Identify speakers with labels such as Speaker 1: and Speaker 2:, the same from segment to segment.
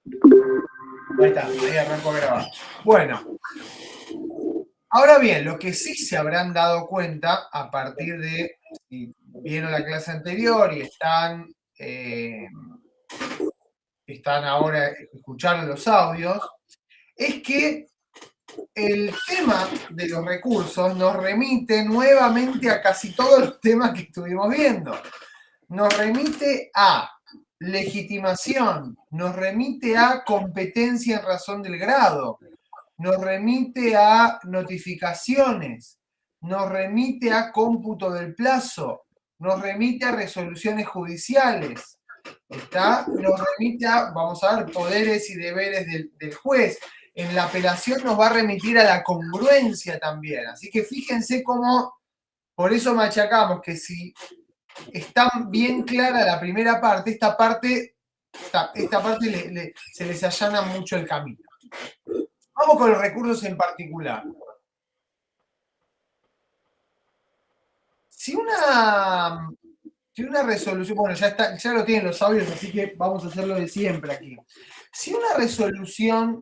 Speaker 1: Ahí está, ahí arrancó a grabar. Bueno, ahora bien, lo que sí se habrán dado cuenta a partir de, si vieron la clase anterior y están ahora escuchando los audios, es que el tema de los recursos nos remite nuevamente a casi todos los temas que estuvimos viendo. Nos remite a legitimación, nos remite a competencia en razón del grado, nos remite a notificaciones, nos remite a cómputo del plazo, nos remite a resoluciones judiciales, ¿está? Nos remite a, vamos a ver, poderes y deberes del juez. En la apelación nos va a remitir a la congruencia también. Así que fíjense cómo, por eso machacamos que si está bien clara la primera parte, esta parte se les allana mucho el camino. Vamos con los recursos en particular. Si una resolución, bueno, ya lo tienen los audios, así que vamos a hacerlo de siempre aquí. Si una resolución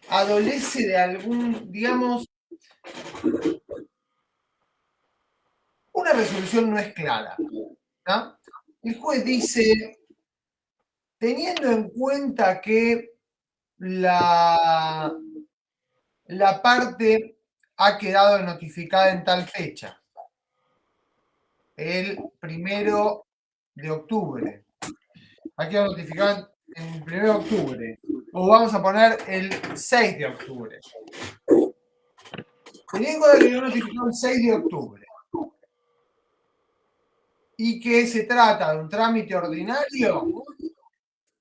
Speaker 1: adolece de algún, digamos, una resolución no es clara, ¿no? El juez dice, teniendo en cuenta que la parte ha quedado notificada en tal fecha, el 1 de octubre. Ha quedado notificado en el 1 de octubre. O vamos a poner el 6 de octubre. Teniendo en cuenta que quedó notificado el 6 de octubre y que se trata de un trámite ordinario,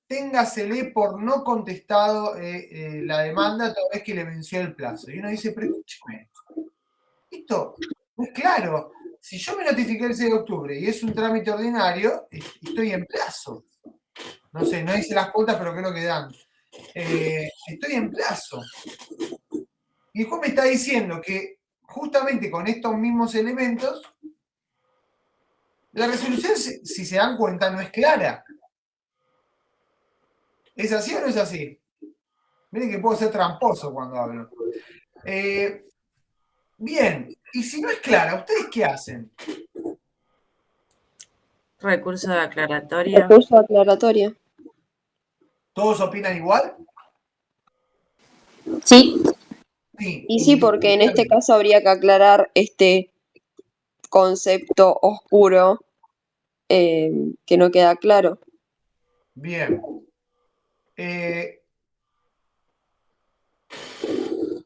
Speaker 1: téngasele por no contestado la demanda toda vez que le venció el plazo. Y uno dice, pero escúcheme, esto no es claro. Si yo me notifiqué el 6 de octubre y es un trámite ordinario, estoy en plazo. No sé, no hice las cuotas, pero creo que dan. Estoy en plazo. Y el juez me está diciendo que justamente con estos mismos elementos, la resolución, si se dan cuenta, no es clara. ¿Es así o no es así? Miren que puedo ser tramposo cuando hablo. Bien, y si no es clara, ¿ustedes qué hacen?
Speaker 2: Recurso de aclaratoria.
Speaker 3: Recurso de aclaratoria.
Speaker 1: ¿Todos opinan igual?
Speaker 3: Sí.
Speaker 1: Sí.
Speaker 3: Y sí, porque en este caso habría que aclarar este concepto oscuro que no queda claro.
Speaker 1: Bien.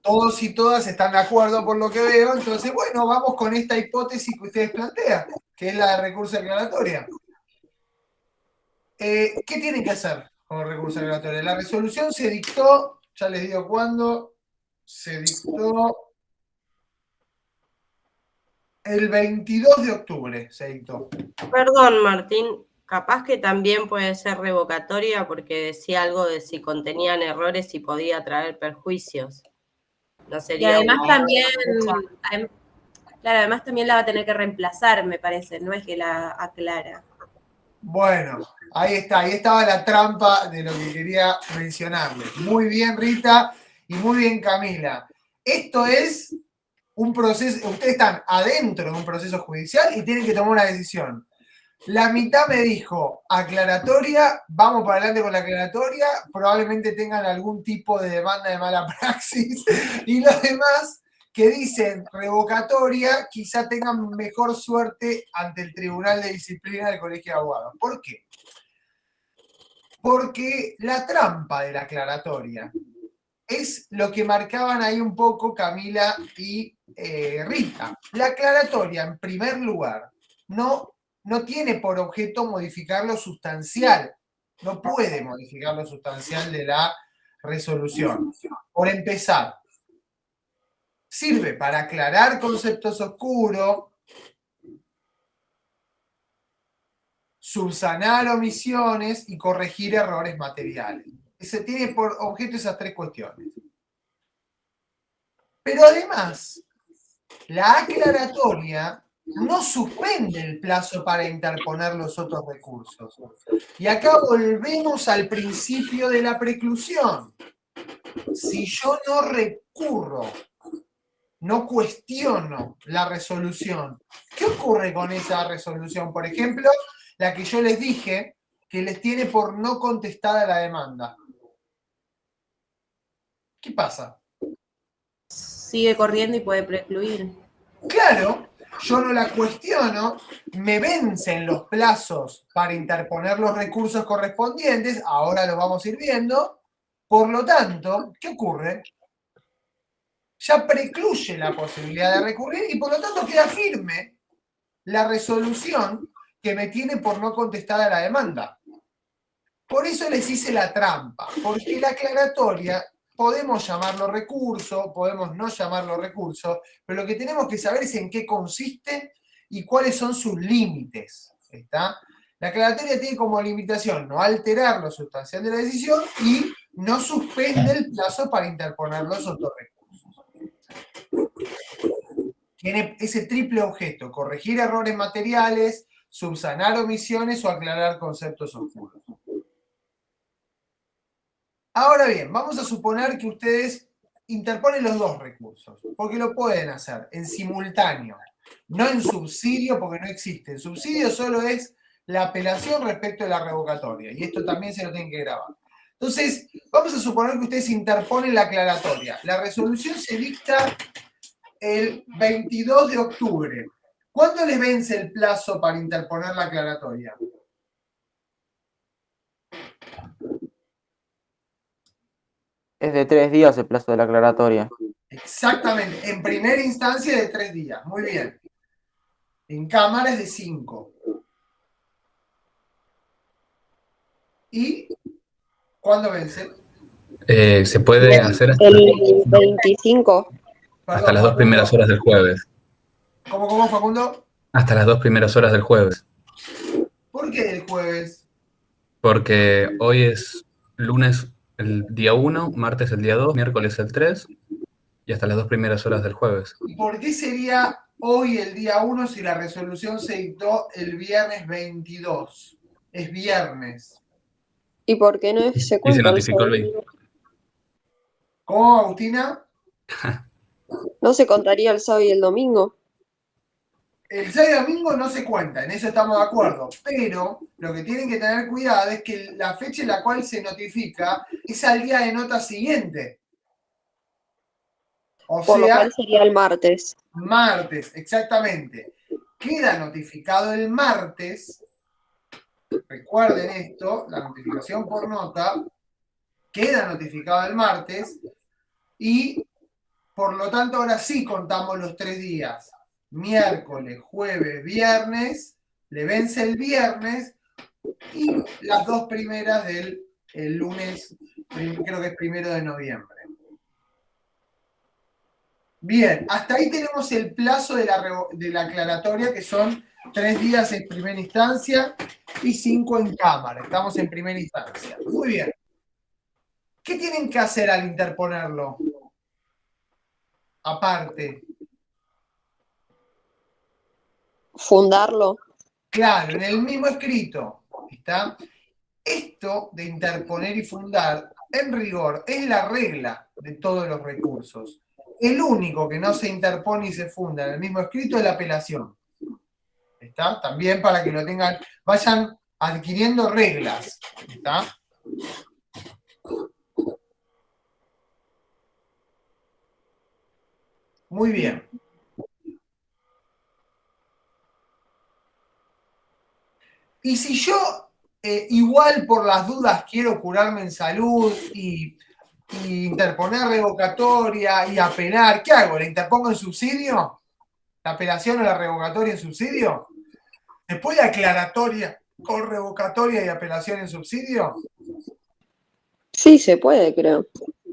Speaker 1: Todos y todas están de acuerdo por lo que veo, entonces, bueno, vamos con esta hipótesis que ustedes plantean, que es la de recurso de aclaratoria. ¿Qué tienen que hacer con el recurso de aclaratoria? La resolución se dictó, ya les digo cuándo, se dictó el 22 de octubre, se dictó.
Speaker 2: Perdón, Martín, capaz que también puede ser revocatoria porque decía algo de si contenían errores y podía traer perjuicios. No sería.
Speaker 4: Y además también, claro, además también la va a tener que reemplazar, me parece, no es que la aclara.
Speaker 1: Bueno, ahí estaba la trampa de lo que quería mencionarles. Muy bien, Rita, y muy bien, Camila. Esto es un proceso, ustedes están adentro de un proceso judicial y tienen que tomar una decisión. La mitad me dijo aclaratoria, vamos para adelante con la aclaratoria, probablemente tengan algún tipo de demanda de mala praxis, y los demás que dicen revocatoria quizá tengan mejor suerte ante el Tribunal de Disciplina del Colegio de Abogados. ¿Por qué? Porque la trampa de la aclaratoria es lo que marcaban ahí un poco Camila y Rita. La aclaratoria, en primer lugar, no tiene por objeto modificar lo sustancial. No puede modificar lo sustancial de la resolución. Por empezar, sirve para aclarar conceptos oscuros, subsanar omisiones y corregir errores materiales. Se tiene por objeto esas tres cuestiones. Pero además, la aclaratoria no suspende el plazo para interponer los otros recursos. Y acá volvemos al principio de la preclusión. Si yo no recurro, no cuestiono la resolución, ¿qué ocurre con esa resolución? Por ejemplo, la que yo les dije que les tiene por no contestada la demanda. ¿Qué pasa?
Speaker 4: Sigue corriendo y puede precluir.
Speaker 1: Claro, yo no la cuestiono, me vencen los plazos para interponer los recursos correspondientes, ahora los vamos a ir viendo. Por lo tanto, ¿qué ocurre? Ya precluye la posibilidad de recurrir y por lo tanto queda firme la resolución que me tiene por no contestada la demanda. Por eso les hice la trampa, porque la aclaratoria podemos llamarlo recurso, podemos no llamarlo recurso, pero lo que tenemos que saber es en qué consiste y cuáles son sus límites. ¿Está? La aclaratoria tiene como limitación no alterar lo sustancial de la decisión y no suspende el plazo para interponer los otros recursos. Tiene ese triple objeto: corregir errores materiales, subsanar omisiones o aclarar conceptos oscuros. Ahora bien, vamos a suponer que ustedes interponen los dos recursos, porque lo pueden hacer en simultáneo, no en subsidio, porque no existe. En subsidio solo es la apelación respecto de la revocatoria, y esto también se lo tienen que grabar. Entonces, vamos a suponer que ustedes interponen la aclaratoria. La resolución se dicta el 22 de octubre. ¿Cuándo les vence el plazo para interponer la aclaratoria?
Speaker 5: Es de 3 días el plazo de la aclaratoria.
Speaker 1: Exactamente, en primera instancia de 3 días, muy bien. En cámara es de 5. ¿Y cuándo vence?
Speaker 6: Se puede hacer
Speaker 3: El 25.
Speaker 6: hasta las 2 primeras horas del jueves.
Speaker 1: ¿Cómo, Facundo?
Speaker 6: Hasta las 2 primeras horas del jueves.
Speaker 1: ¿Por qué el jueves?
Speaker 6: Porque hoy es lunes el día 1, martes el día 2, miércoles el 3 y hasta las 2 primeras horas del jueves.
Speaker 1: ¿Y por qué sería hoy el día 1 si la resolución se dictó el viernes 22? Es viernes.
Speaker 3: ¿Y por qué no se
Speaker 6: Y se
Speaker 3: cuenta el
Speaker 6: notificó el
Speaker 3: sábado?
Speaker 6: 20.
Speaker 1: ¿Cómo, Agustina?
Speaker 3: ¿No se contaría el sábado y el domingo?
Speaker 1: El sábado y domingo no se cuenta, en eso estamos de acuerdo, pero lo que tienen que tener cuidado es que la fecha en la cual se notifica es al día de nota siguiente. O
Speaker 3: Por lo
Speaker 1: sea,
Speaker 3: cual sería el martes.
Speaker 1: martes, exactamente. Queda notificado el martes, recuerden esto, la notificación por nota, queda notificado el martes y por lo tanto ahora sí contamos los 3 días. Miércoles, jueves, viernes, le vence el viernes y las 2 primeras del el lunes, creo que es 1 de noviembre. Bien, hasta ahí tenemos el plazo de la aclaratoria, que son 3 días en primera instancia y 5 en cámara. Estamos en primera instancia. Muy bien. ¿Qué tienen que hacer al interponerlo? Aparte.
Speaker 3: Fundarlo.
Speaker 1: Claro, en el mismo escrito. ¿Está? Esto de interponer y fundar, en rigor, es la regla de todos los recursos. El único que no se interpone y se funda en el mismo escrito es la apelación. ¿Está? También para que lo tengan, vayan adquiriendo reglas. ¿Está? Muy bien. Y si yo igual por las dudas quiero curarme en salud y interponer revocatoria y apelar, ¿qué hago? ¿La interpongo en subsidio? ¿La apelación o la revocatoria en subsidio? ¿Después de aclaratoria con revocatoria y apelación en subsidio?
Speaker 3: Sí, se puede, creo.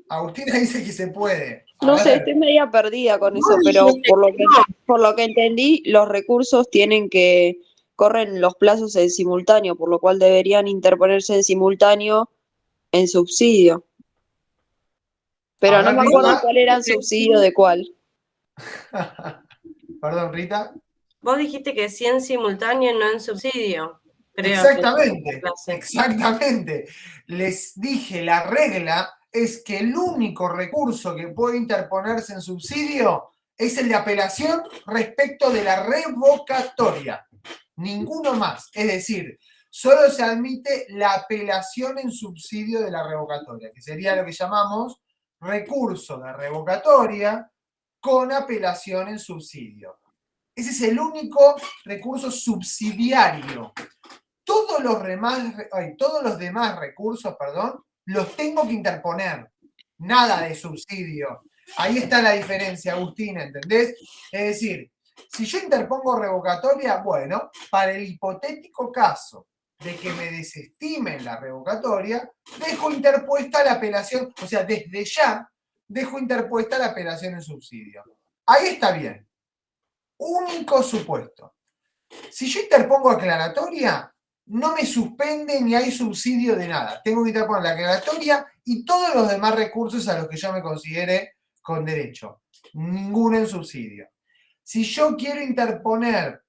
Speaker 1: Agustina dice que se puede.
Speaker 3: No sé, estoy media perdida con eso, pero por lo que entendí, los recursos corren los plazos en simultáneo, por lo cual deberían interponerse en simultáneo en subsidio. Pero no me acuerdo cuál era el subsidio de cuál.
Speaker 1: Perdón, Rita.
Speaker 2: Vos dijiste que sí en simultáneo y no en subsidio. Creo
Speaker 1: Exactamente,
Speaker 2: clase.
Speaker 1: exactamente. Les dije, la regla es que el único recurso que puede interponerse en subsidio es el de apelación respecto de la revocatoria. Ninguno más. Es decir, solo se admite la apelación en subsidio de la revocatoria, que sería lo que llamamos recurso de revocatoria con apelación en subsidio. Ese es el único recurso subsidiario. Todos los demás recursos, los tengo que interponer. Nada de subsidio. Ahí está la diferencia, Agustina, ¿entendés? Es decir, si yo interpongo revocatoria, bueno, para el hipotético caso de que me desestimen la revocatoria, dejo interpuesta la apelación, o sea, desde ya dejo interpuesta la apelación en subsidio. Ahí está bien. Único supuesto. Si yo interpongo aclaratoria, no me suspende ni hay subsidio de nada. Tengo que interponer la aclaratoria y todos los demás recursos a los que yo me considere con derecho. Ninguno en subsidio. Si yo quiero interponer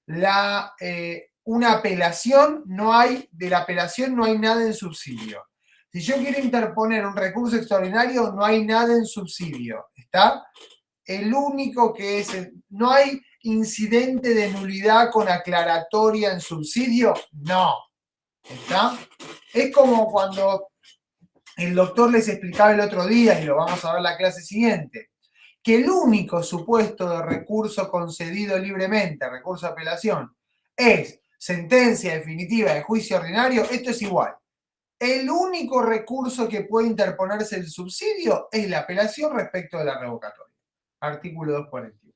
Speaker 1: una apelación, de la apelación no hay nada en subsidio. Si yo quiero interponer un recurso extraordinario, no hay nada en subsidio. ¿Está? El único que es, no hay incidente de nulidad con aclaratoria en subsidio, no. ¿Está? Es como cuando el doctor les explicaba el otro día, y lo vamos a ver la clase siguiente, que el único supuesto de recurso concedido libremente, recurso de apelación, es sentencia definitiva de juicio ordinario. Esto es igual. El único recurso que puede interponerse el subsidio es la apelación respecto de la revocatoria. Artículo 241.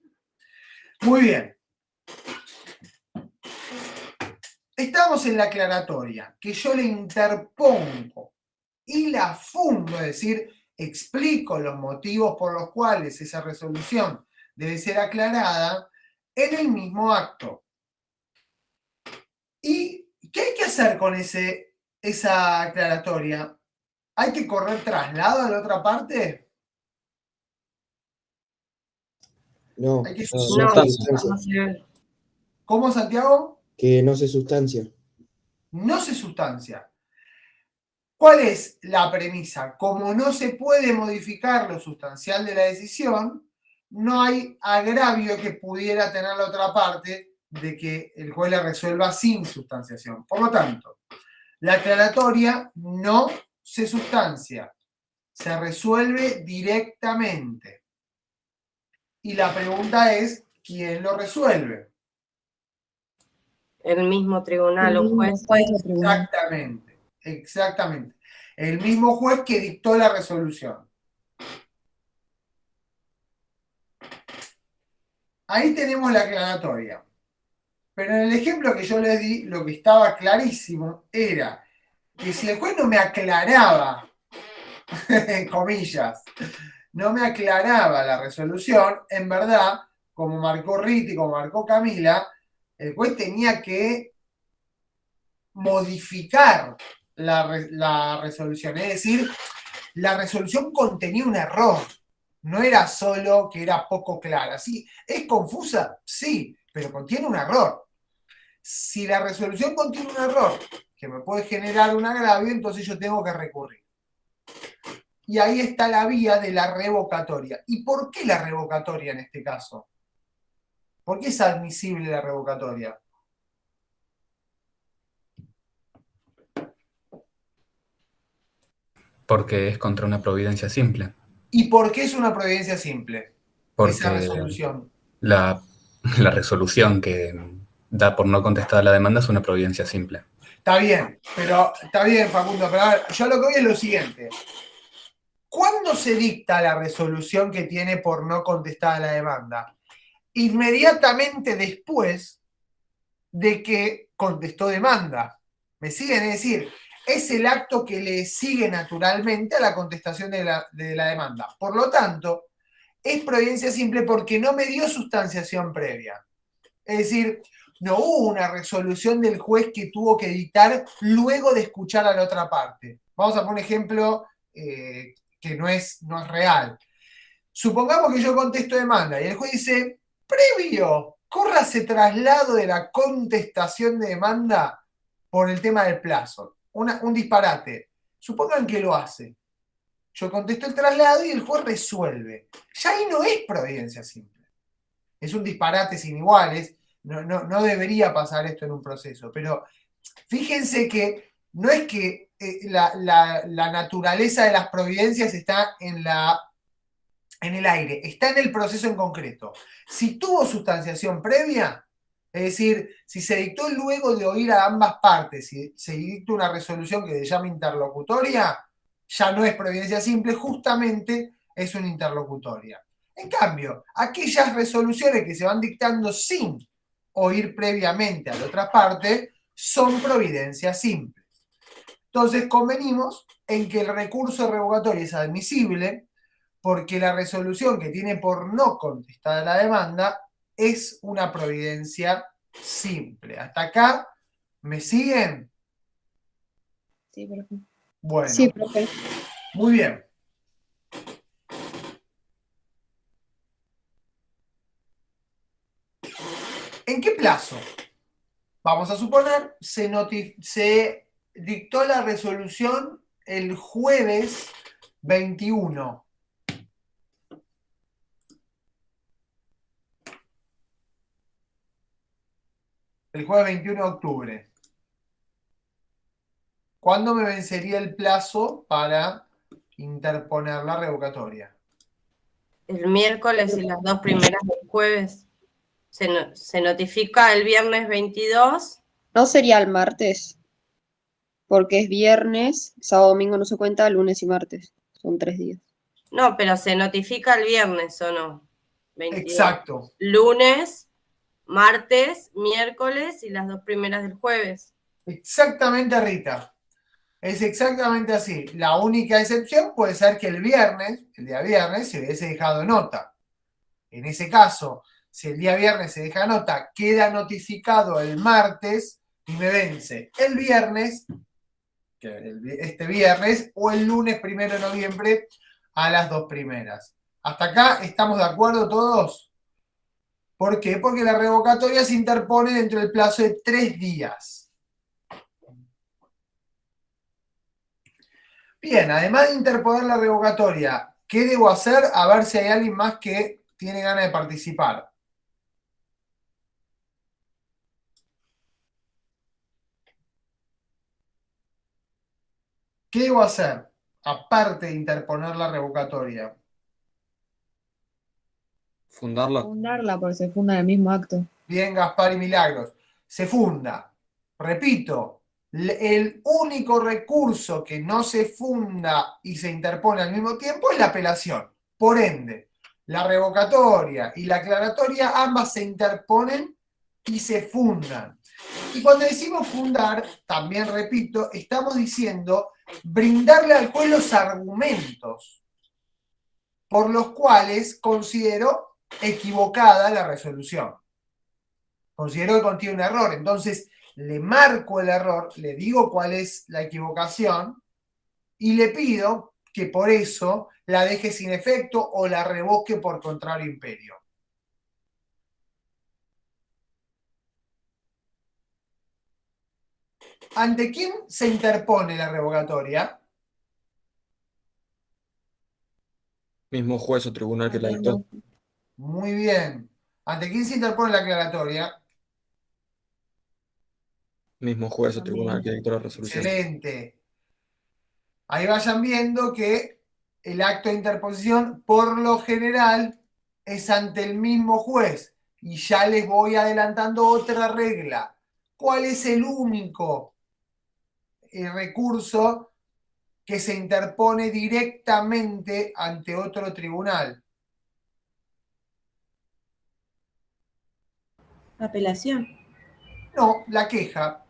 Speaker 1: Muy bien. Estamos en la aclaratoria, que yo le interpongo y la fundo, es decir, explico los motivos por los cuales esa resolución debe ser aclarada en el mismo acto. ¿Y qué hay que hacer con esa aclaratoria? ¿Hay que correr traslado a la otra parte?
Speaker 7: No,
Speaker 1: Hay que
Speaker 7: no
Speaker 2: No,
Speaker 1: ¿Cómo, Santiago?
Speaker 7: que no se sustancia.
Speaker 1: No se sustancia. ¿Cuál es la premisa? Como no se puede modificar lo sustancial de la decisión, no hay agravio que pudiera tener la otra parte de que el juez la resuelva sin sustanciación. Por lo tanto, la aclaratoria no se sustancia, se resuelve directamente. Y la pregunta es, ¿quién lo resuelve?
Speaker 2: el mismo tribunal o juez.
Speaker 1: Exactamente, exactamente. El mismo juez que dictó la resolución. Ahí tenemos la aclaratoria. Pero en el ejemplo que yo les di, lo que estaba clarísimo era que si el juez no me aclaraba, en comillas, no me aclaraba la resolución, en verdad, como marcó Riti, como marcó Camila, el juez tenía que modificar la resolución. Es decir, la resolución contenía un error. No era solo que era poco clara. ¿Sí? ¿Es confusa? Sí, pero contiene un error. Si la resolución contiene un error que me puede generar un agravio, entonces yo tengo que recurrir. Y ahí está la vía de la revocatoria. ¿Y por qué la revocatoria en este caso? ¿Por qué es admisible la revocatoria?
Speaker 6: Porque es contra una providencia simple.
Speaker 1: ¿Y por qué es una providencia simple?
Speaker 6: Porque
Speaker 1: esa resolución.
Speaker 6: La resolución que da por no contestada la demanda es una providencia simple.
Speaker 1: Está bien, Facundo, pero a ver, yo lo que voy es lo siguiente. ¿Cuándo se dicta la resolución que tiene por no contestada la demanda? Inmediatamente después de que contestó demanda. ¿Me siguen? Es decir, es el acto que le sigue naturalmente a la contestación de la demanda. Por lo tanto, es providencia simple porque no me dio sustanciación previa. Es decir, no hubo una resolución del juez que tuvo que dictar luego de escuchar a la otra parte. Vamos a poner un ejemplo que no es real. Supongamos que yo contesto demanda y el juez dice, previo córrase traslado de la contestación de demanda por el tema del plazo. Un disparate. Supongan que lo hace. Yo contesto el traslado y el juez resuelve. Ya ahí no es providencia simple. Es un disparate sin iguales. No debería pasar esto en un proceso. Pero fíjense que no es que la naturaleza de las providencias está en el aire, está en el proceso en concreto. Si tuvo sustanciación previa, es decir, si se dictó luego de oír a ambas partes, si se dictó una resolución que se llama interlocutoria, ya no es providencia simple, justamente es una interlocutoria. En cambio, aquellas resoluciones que se van dictando sin oír previamente a la otra parte son providencia simples. Entonces, convenimos en que el recurso revocatorio es admisible porque la resolución que tiene por no contestada la demanda es una providencia simple. ¿Hasta acá me siguen?
Speaker 3: Sí, profe.
Speaker 1: Bueno,
Speaker 3: Sí, profe.
Speaker 1: muy bien. ¿En qué plazo? Vamos a suponer, se dictó la resolución el jueves 21. El jueves 21 de octubre. ¿Cuándo me vencería el plazo para interponer la revocatoria?
Speaker 2: El miércoles y las 2 primeras del jueves. Se notifica el viernes 22.
Speaker 3: ¿No sería el martes? Porque es viernes, sábado, domingo no se cuenta, lunes y martes. Son 3 días.
Speaker 2: No, pero se notifica el viernes, ¿o no? 22.
Speaker 1: Exacto.
Speaker 2: Lunes, martes, miércoles y las 2 primeras del jueves.
Speaker 1: Exactamente, Rita. Es exactamente así. La única excepción puede ser que el día viernes, se hubiese dejado nota. En ese caso, si el día viernes se deja nota, queda notificado el martes y me vence el viernes, este viernes, o el lunes 1 de noviembre a las 2 primeras. ¿Hasta acá estamos de acuerdo todos? ¿Por qué? Porque la revocatoria se interpone dentro del plazo de 3 días. Bien, además de interponer la revocatoria, ¿qué debo hacer? A ver si hay alguien más que tiene ganas de participar. ¿Qué debo hacer? Aparte de interponer la revocatoria.
Speaker 6: Fundarla.
Speaker 3: Fundarla, porque se funda en el mismo acto.
Speaker 1: Bien, Gaspar y Milagros. Se funda. Repito, el único recurso que no se funda y se interpone al mismo tiempo es la apelación. Por ende, la revocatoria y la aclaratoria ambas se interponen y se fundan. Y cuando decimos fundar, también repito, estamos diciendo brindarle al juez los argumentos por los cuales considero equivocada la resolución. Considero que contiene un error. Entonces, le marco el error, le digo cuál es la equivocación y le pido que por eso la deje sin efecto o la revoque por contrario imperio. ¿Ante quién se interpone la revocatoria?
Speaker 7: Mismo juez o tribunal que la dictó.
Speaker 1: Muy bien. ¿Ante quién se interpone la aclaratoria?
Speaker 7: Mismo juez o tribunal que dictó la resolución.
Speaker 1: Excelente. Ahí vayan viendo que el acto de interposición por lo general es ante el mismo juez. Y ya les voy adelantando otra regla. ¿Cuál es el único recurso que se interpone directamente ante otro tribunal?
Speaker 4: Apelación.
Speaker 1: No, la queja.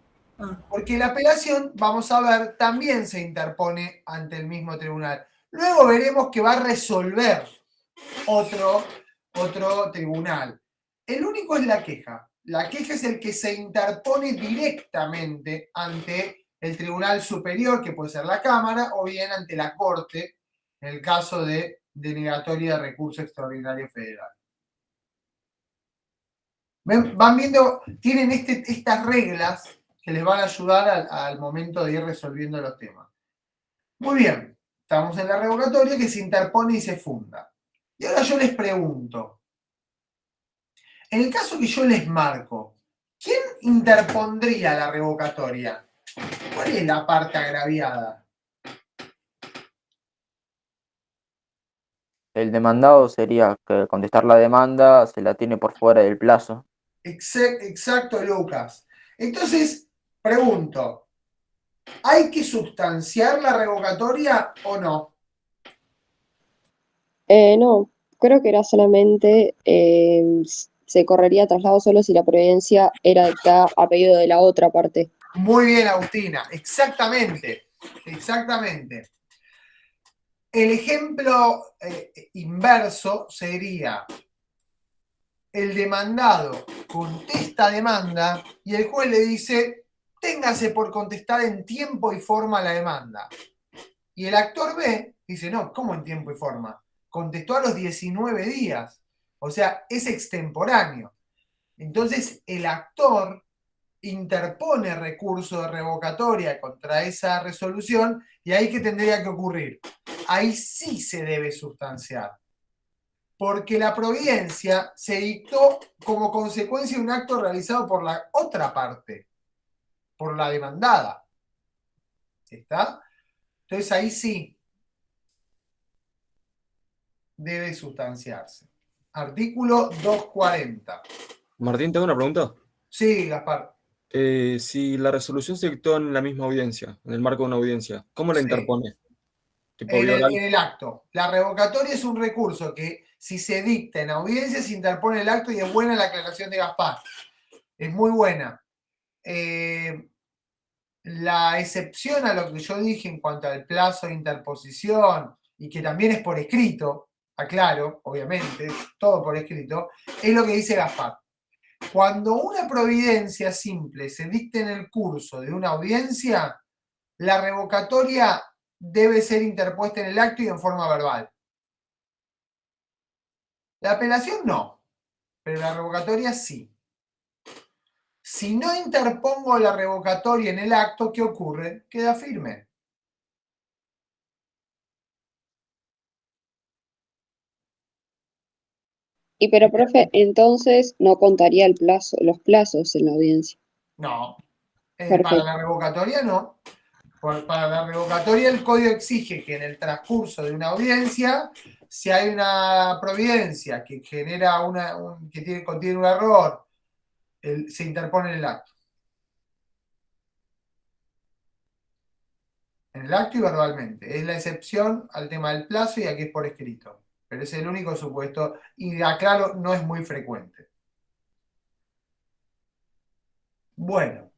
Speaker 1: Porque la apelación, vamos a ver, también se interpone ante el mismo tribunal. Luego veremos que va a resolver otro tribunal. El único es la queja. La queja es el que se interpone directamente ante el tribunal superior, que puede ser la Cámara, o bien ante la Corte, en el caso de denegatoria de recurso extraordinario federal. Van viendo, tienen estas reglas que les van a ayudar al momento de ir resolviendo los temas. Muy bien, estamos en la revocatoria que se interpone y se funda. Y ahora yo les pregunto, en el caso que yo les marco, ¿quién interpondría la revocatoria? ¿Cuál es la parte agraviada?
Speaker 5: El demandado sería que contestar la demanda se la tiene por fuera del plazo.
Speaker 1: Exacto, Lucas. Entonces, pregunto, ¿hay que sustanciar la revocatoria o no?
Speaker 3: No, creo que era solamente, se correría traslado solo si la providencia era dictada a pedido de la otra parte.
Speaker 1: Muy bien, Agustina, exactamente, exactamente. El ejemplo inverso sería, el demandado contesta demanda y el juez le dice, téngase por contestar en tiempo y forma la demanda. Y el actor B dice, no, ¿cómo en tiempo y forma? Contestó a los 19 días, o sea, es extemporáneo. Entonces, el actor interpone recurso de revocatoria contra esa resolución y ahí ¿qué tendría que ocurrir? Ahí sí se debe sustanciar, porque la providencia se dictó como consecuencia de un acto realizado por la otra parte, por la demandada. ¿Está? Entonces ahí sí debe sustanciarse. Artículo 240.
Speaker 7: Martín, tengo una pregunta.
Speaker 1: Sí, Gaspar.
Speaker 7: Si la resolución se dictó en la misma audiencia, en el marco de una audiencia, ¿cómo la
Speaker 1: Sí.
Speaker 7: interpone? ¿Tipo
Speaker 1: En
Speaker 7: vía oral?
Speaker 1: el acto. La revocatoria es un recurso que, si se dicta en audiencia, se interpone el acto y es buena la aclaración de Gaspar. Es muy buena. La excepción a lo que yo dije en cuanto al plazo de interposición y que también es por escrito, aclaro, obviamente, todo por escrito, es lo que dice Gaspar. Cuando una providencia simple se dicta en el curso de una audiencia, la revocatoria debe ser interpuesta en el acto y en forma verbal. La apelación no, pero la revocatoria sí. Si no interpongo la revocatoria en el acto, ¿qué ocurre? Queda firme.
Speaker 3: Pero, profe, entonces no contaría el plazo, los plazos en la audiencia.
Speaker 1: No. Para
Speaker 3: Perfecto.
Speaker 1: la revocatoria no. Para la revocatoria el código exige que en el transcurso de una audiencia, si hay una providencia que genera contiene un error, se interpone en el acto. En el acto y verbalmente. Es la excepción al tema del plazo y aquí es por escrito. Pero es el único supuesto y aclaro, no es muy frecuente. Bueno.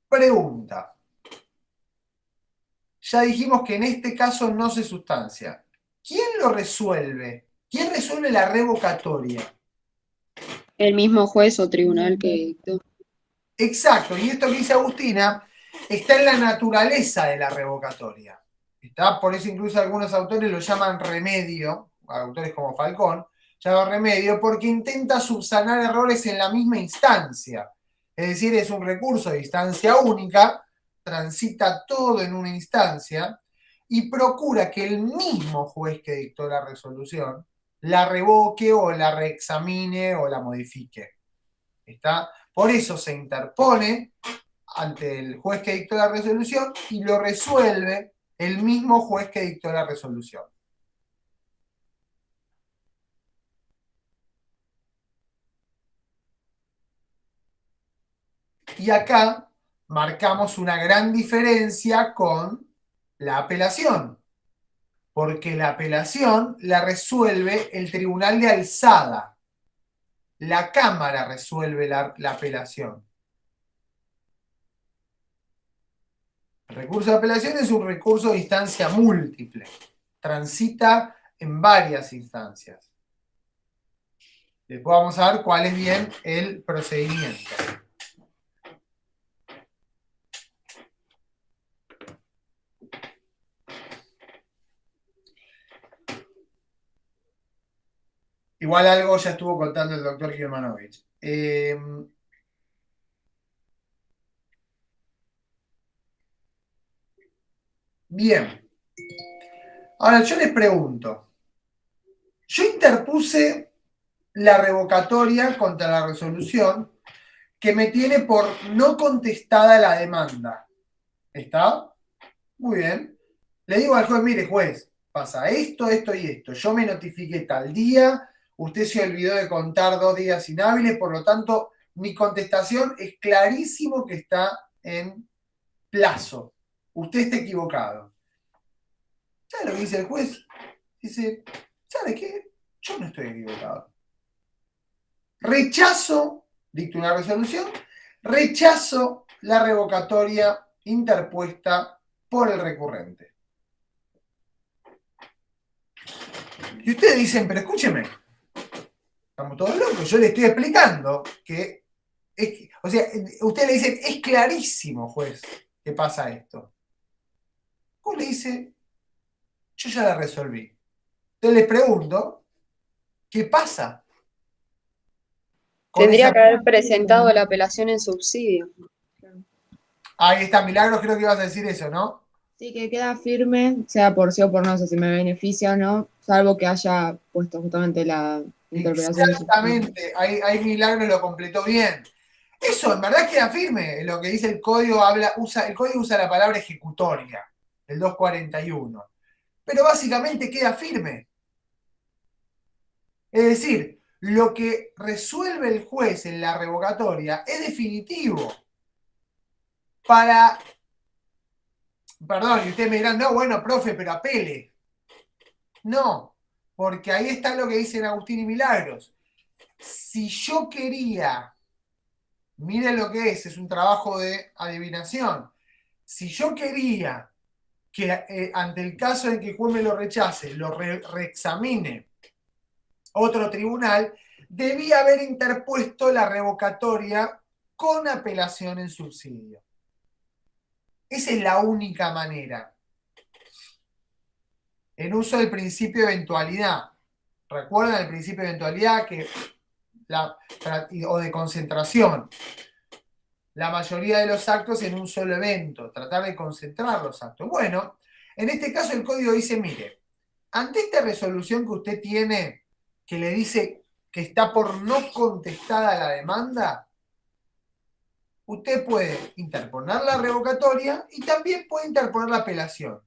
Speaker 1: Pregunta. Ya dijimos que en este caso no se sustancia. ¿Quién lo resuelve? ¿Quién resuelve la revocatoria?
Speaker 3: El mismo juez o tribunal que dictó.
Speaker 1: Exacto, y esto que dice Agustina está en la naturaleza de la revocatoria. ¿Está? Por eso incluso algunos autores lo llaman remedio, autores como Falcón, llaman remedio porque intenta subsanar errores en la misma instancia. Es decir, es un recurso de instancia única, transita todo en una instancia y procura que el mismo juez que dictó la resolución la revoque o la reexamine o la modifique. ¿Está? Por eso se interpone ante el juez que dictó la resolución y lo resuelve el mismo juez que dictó la resolución. Y acá marcamos una gran diferencia con la apelación, porque la apelación la resuelve el tribunal de alzada. La Cámara resuelve la apelación. El recurso de apelación es un recurso de instancia múltiple. Transita en varias instancias. Después vamos a ver cuál es bien el procedimiento. Igual algo ya estuvo contando el doctor Germanovich. Bien. Ahora yo les pregunto. Yo interpuse la revocatoria contra la resolución que me tiene por no contestada la demanda. ¿Está? Muy bien. Le digo al juez, mire, juez, pasa esto, esto y esto. Yo me notifiqué tal día, usted se olvidó de contar 2 días inhábiles, por lo tanto, mi contestación es clarísimo que está en plazo. Usted está equivocado. ¿Sabe lo que dice el juez? Dice, ¿sabe qué? Yo no estoy equivocado. Rechazo, dicto una resolución, rechazo la revocatoria interpuesta por el recurrente. Y ustedes dicen, pero escúcheme, estamos todos locos, yo le estoy explicando que, o sea, ustedes le dicen, es clarísimo, juez, que pasa esto. Juez le dice, yo ya la resolví. Entonces les pregunto, ¿qué pasa?
Speaker 3: Tendría que haber presentado la apelación en subsidio.
Speaker 1: Ahí está, Milagros, creo que ibas a decir eso, ¿no?
Speaker 8: Sí, que queda firme, sea por sí o por no, sé si me beneficia o no, salvo que haya puesto justamente la interpretación.
Speaker 1: Exactamente, ahí Milagros lo completó bien. Eso en verdad queda firme, lo que dice el código, el código usa la palabra ejecutoria, el 241. Pero básicamente queda firme. Es decir, lo que resuelve el juez en la revocatoria es definitivo. Perdón, y ustedes me dirán, no, bueno, profe, pero apele. No, porque ahí está lo que dicen Agustín y Milagros. Si yo quería, miren lo que es un trabajo de adivinación. Si yo quería que ante el caso en que el juez me lo rechace, lo reexamine otro tribunal, debía haber interpuesto la revocatoria con apelación en subsidio. Esa es la única manera. En uso del principio de eventualidad. ¿Recuerdan el principio de eventualidad o de concentración? La mayoría de los actos en un solo evento. Tratar de concentrar los actos. Bueno, en este caso el código dice, mire, ante esta resolución que usted tiene, que le dice que está por no contestada la demanda, usted puede interponer la revocatoria y también puede interponer la apelación.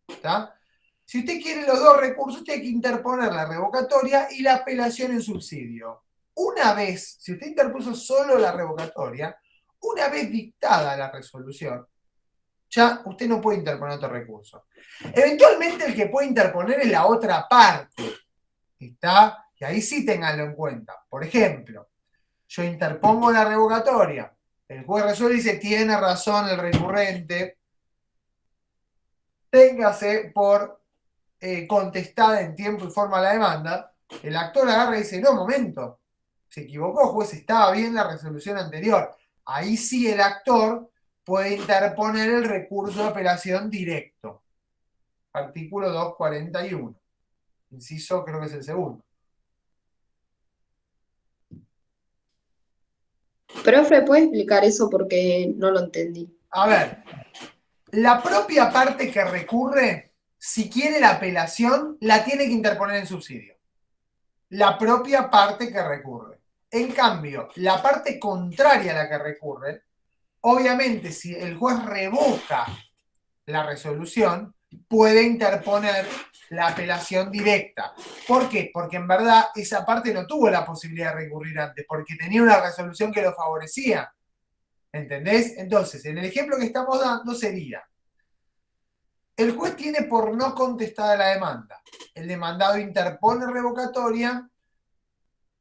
Speaker 1: ¿Está? Si usted quiere los dos recursos, usted hay que interponer la revocatoria y la apelación en subsidio. Una vez, si usted interpuso solo la revocatoria, una vez dictada la resolución, ya usted no puede interponer otro recurso. Eventualmente el que puede interponer es la otra parte. ¿Está? Y ahí sí ténganlo en cuenta. Por ejemplo, yo interpongo la revocatoria, el juez resuelve y dice, tiene razón el recurrente, téngase por contestada en tiempo y forma la demanda. El actor agarra y dice, no, momento, se equivocó, juez, estaba bien la resolución anterior. Ahí sí el actor puede interponer el recurso de apelación directo. Artículo 241. Inciso, creo que es el segundo.
Speaker 3: Profe, ¿puede explicar eso porque no lo entendí?
Speaker 1: A ver, la propia parte que recurre, si quiere la apelación, la tiene que interponer en subsidio. La propia parte que recurre. En cambio, la parte contraria a la que recurre, obviamente, si el juez revoca la resolución, puede interponer la apelación directa. ¿Por qué? Porque en verdad esa parte no tuvo la posibilidad de recurrir antes, porque tenía una resolución que lo favorecía. ¿Entendés? Entonces, en el ejemplo que estamos dando sería, el juez tiene por no contestada la demanda. El demandado interpone revocatoria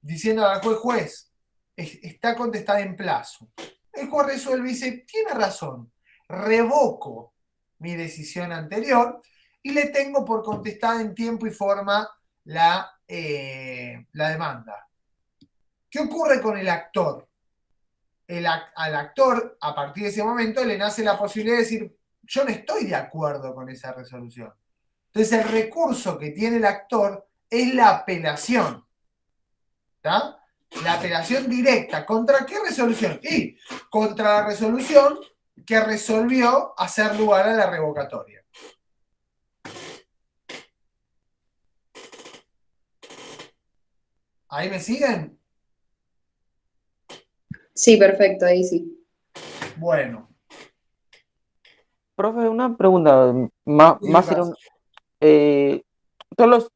Speaker 1: diciendo al juez, está contestada en plazo. El juez resuelve y dice, tiene razón, revoco mi decisión anterior y le tengo por contestada en tiempo y forma la demanda. ¿Qué ocurre con el actor? Al actor, a partir de ese momento, le nace la posibilidad de decir, yo no estoy de acuerdo con esa resolución. Entonces, el recurso que tiene el actor es la apelación. ¿Está? La apelación directa. ¿Contra qué resolución? Y contra la resolución que resolvió hacer lugar a la revocatoria. ¿Ahí me siguen?
Speaker 3: Sí, perfecto, ahí sí.
Speaker 1: Bueno.
Speaker 5: Profe, una pregunta más sería todos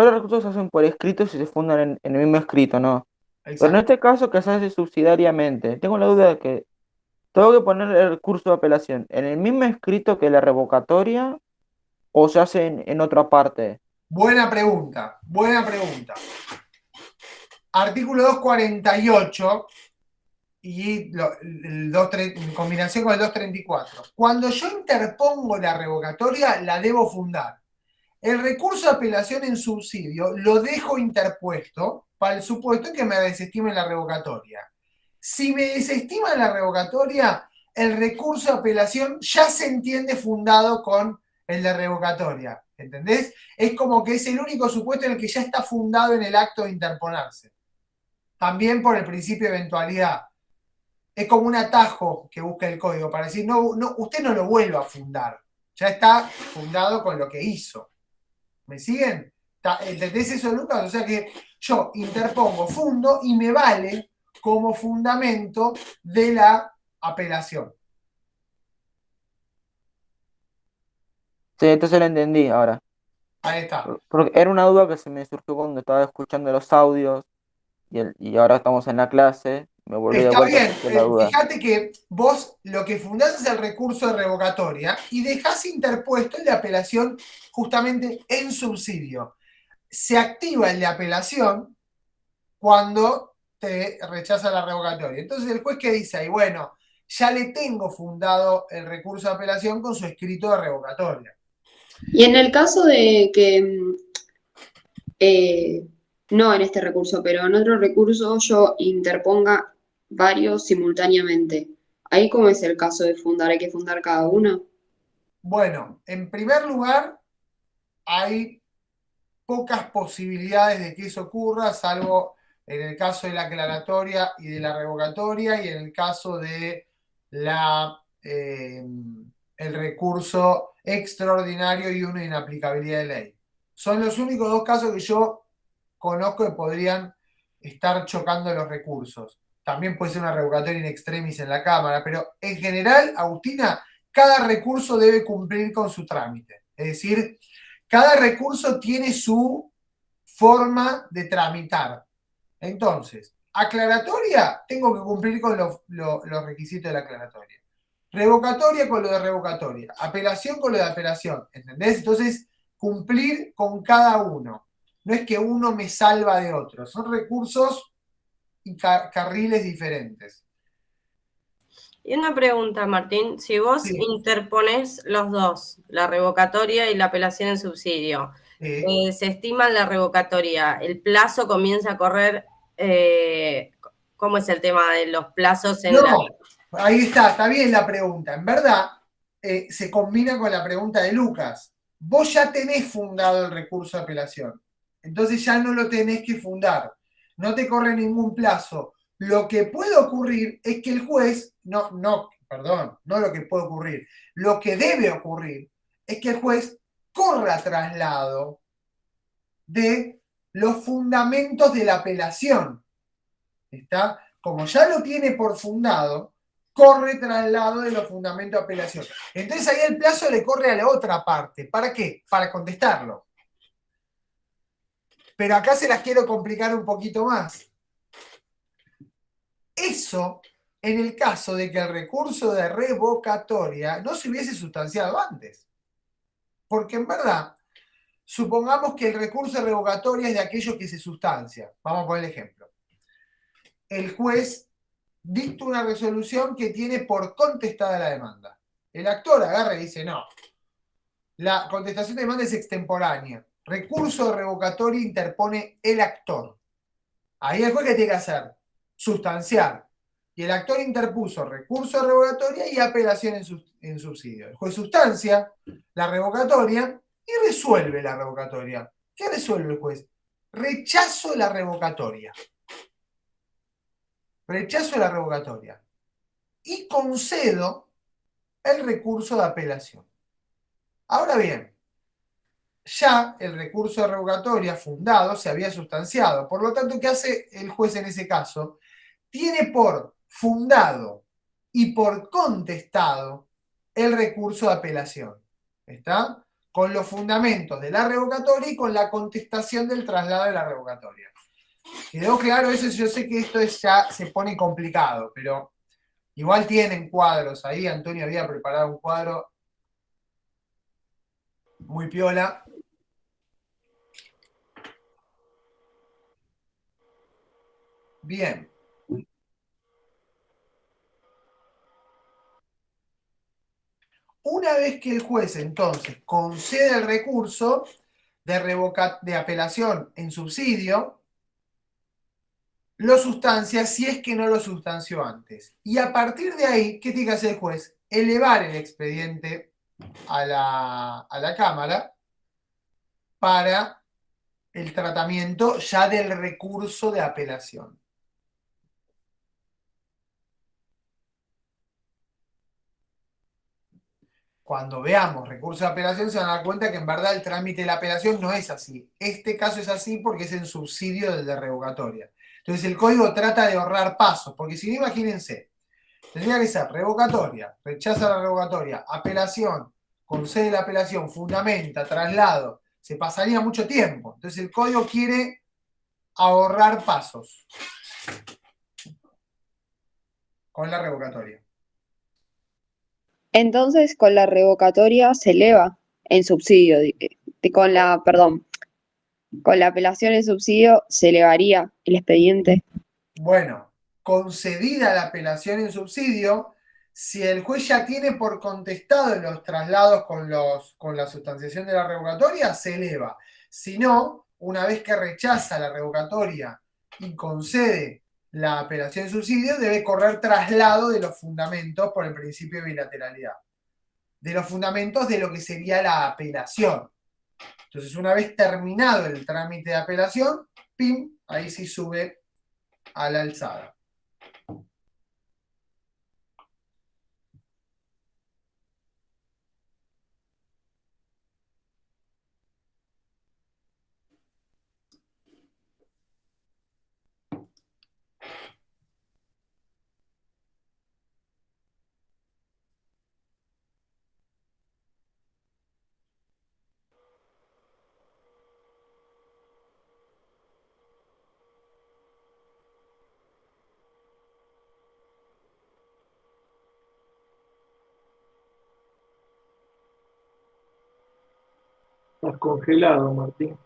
Speaker 5: los recursos se hacen por escrito si se fundan en el mismo escrito, ¿no? Pero en
Speaker 1: Exacto.
Speaker 5: este caso que se hace subsidiariamente, tengo la duda de que tengo que poner el recurso de apelación en el mismo escrito que la revocatoria o se hace en otra parte.
Speaker 1: Buena pregunta, buena pregunta. Artículo 248 y en combinación con el 234. Cuando yo interpongo la revocatoria, la debo fundar. El recurso de apelación en subsidio lo dejo interpuesto para el supuesto en que me desestimen la revocatoria. Si me desestiman la revocatoria, el recurso de apelación ya se entiende fundado con el de revocatoria. ¿Entendés? Es como que es el único supuesto en el que ya está fundado en el acto de interponerse. También por el principio de eventualidad. Es como un atajo que busca el código para decir, no, usted no lo vuelva a fundar. Ya está fundado con lo que hizo. ¿Me siguen? ¿Entendés eso, Lucas? O sea que yo interpongo, fundo y me vale como fundamento de la apelación.
Speaker 5: Sí, entonces lo entendí ahora.
Speaker 1: Ahí está.
Speaker 5: Porque era una duda que se me surgió cuando estaba escuchando los audios y ahora estamos en la clase. Me volví de
Speaker 1: Está
Speaker 5: vuelta
Speaker 1: bien.
Speaker 5: porque la duda.
Speaker 1: Fíjate que vos lo que fundás es el recurso de revocatoria y dejás interpuesto el de apelación justamente en subsidio. Se activa el de apelación cuando te rechaza la revocatoria. Entonces el juez que dice ahí, bueno, ya le tengo fundado el recurso de apelación con su escrito de revocatoria.
Speaker 3: Y en el caso de que, no en este recurso, pero en otro recurso yo interponga varios simultáneamente, ¿ahí cómo es el caso de fundar? ¿Hay que fundar cada uno?
Speaker 1: Bueno, en primer lugar, hay pocas posibilidades de que eso ocurra, salvo en el caso de la aclaratoria y de la revocatoria y en el caso de el recurso extraordinario y una inaplicabilidad de ley. Son los únicos dos casos que yo conozco que podrían estar chocando los recursos. También puede ser una revocatoria in extremis en la Cámara, pero en general, Agustina, cada recurso debe cumplir con su trámite. Es decir, cada recurso tiene su forma de tramitar. Entonces, aclaratoria, tengo que cumplir con los requisitos de la aclaratoria. Revocatoria con lo de revocatoria. Apelación con lo de apelación. ¿Entendés? Entonces, cumplir con cada uno. No es que uno me salva de otro. Son recursos y carriles diferentes.
Speaker 2: Y una pregunta, Martín. Si vos
Speaker 1: Sí.
Speaker 2: interpones los dos, la revocatoria y la apelación en subsidio, se estima la revocatoria, ¿el plazo comienza a correr? ¿Cómo es el tema de los plazos en la...
Speaker 1: Ahí está bien la pregunta. En verdad, se combina con la pregunta de Lucas. Vos ya tenés fundado el recurso de apelación. Entonces ya no lo tenés que fundar. No te corre ningún plazo. Lo que puede ocurrir es que el juez, no lo que puede ocurrir. Lo que debe ocurrir es que el juez corra traslado de los fundamentos de la apelación. ¿Está? Como ya lo tiene por fundado, corre traslado de los fundamentos de apelación. Entonces ahí el plazo le corre a la otra parte. ¿Para qué? Para contestarlo. Pero acá se las quiero complicar un poquito más. Eso en el caso de que el recurso de revocatoria no se hubiese sustanciado antes. Porque en verdad, supongamos que el recurso de revocatoria es de aquellos que se sustancian. Vamos a poner el ejemplo. El juez dicta una resolución que tiene por contestada la demanda. El actor agarra y dice, no, la contestación de demanda es extemporánea. Recurso de revocatoria interpone el actor. Ahí el juez, ¿qué tiene que hacer? Sustanciar. Y el actor interpuso recurso de revocatoria y apelación en subsidio. El juez sustancia la revocatoria y resuelve la revocatoria. ¿Qué resuelve el juez? rechazo la revocatoria. Rechazo la revocatoria. Y concedo el recurso de apelación. Ahora bien, ya el recurso de revocatoria fundado se había sustanciado. Por lo tanto, ¿qué hace el juez en ese caso? Tiene por fundado y por contestado el recurso de apelación. ¿Está? Con los fundamentos de la revocatoria y con la contestación del traslado de la revocatoria. ¿Quedó claro eso? Yo sé que esto ya se pone complicado, pero igual tienen cuadros ahí. Antonio había preparado un cuadro muy piola. Bien. Una vez que el juez entonces concede el recurso de apelación en subsidio, lo sustancia si es que no lo sustanció antes. Y a partir de ahí, ¿qué tiene que hacer el juez? Elevar el expediente a la Cámara para el tratamiento ya del recurso de apelación. Cuando veamos recurso de apelación se van a dar cuenta que en verdad el trámite de la apelación no es así. Este caso es así porque es en subsidio del de revocatoria. Entonces el código trata de ahorrar pasos, porque si no, imagínense, tendría que ser revocatoria, rechaza la revocatoria, apelación, concede la apelación, fundamenta, traslado. Se pasaría mucho tiempo. Entonces el código quiere ahorrar pasos con la revocatoria.
Speaker 3: Entonces, con la revocatoria se eleva en subsidio, con la apelación en subsidio se elevaría el expediente.
Speaker 1: Bueno, concedida la apelación en subsidio, si el juez ya tiene por contestado los traslados con la sustanciación de la revocatoria, se eleva. Si no, una vez que rechaza la revocatoria y concede la apelación en subsidio, debe correr traslado de los fundamentos por el principio de bilateralidad. De los fundamentos de lo que sería la apelación. Entonces, una vez terminado el trámite de apelación, ¡pim!, ahí sí sube a la alzada.
Speaker 9: Estás congelado, Martín.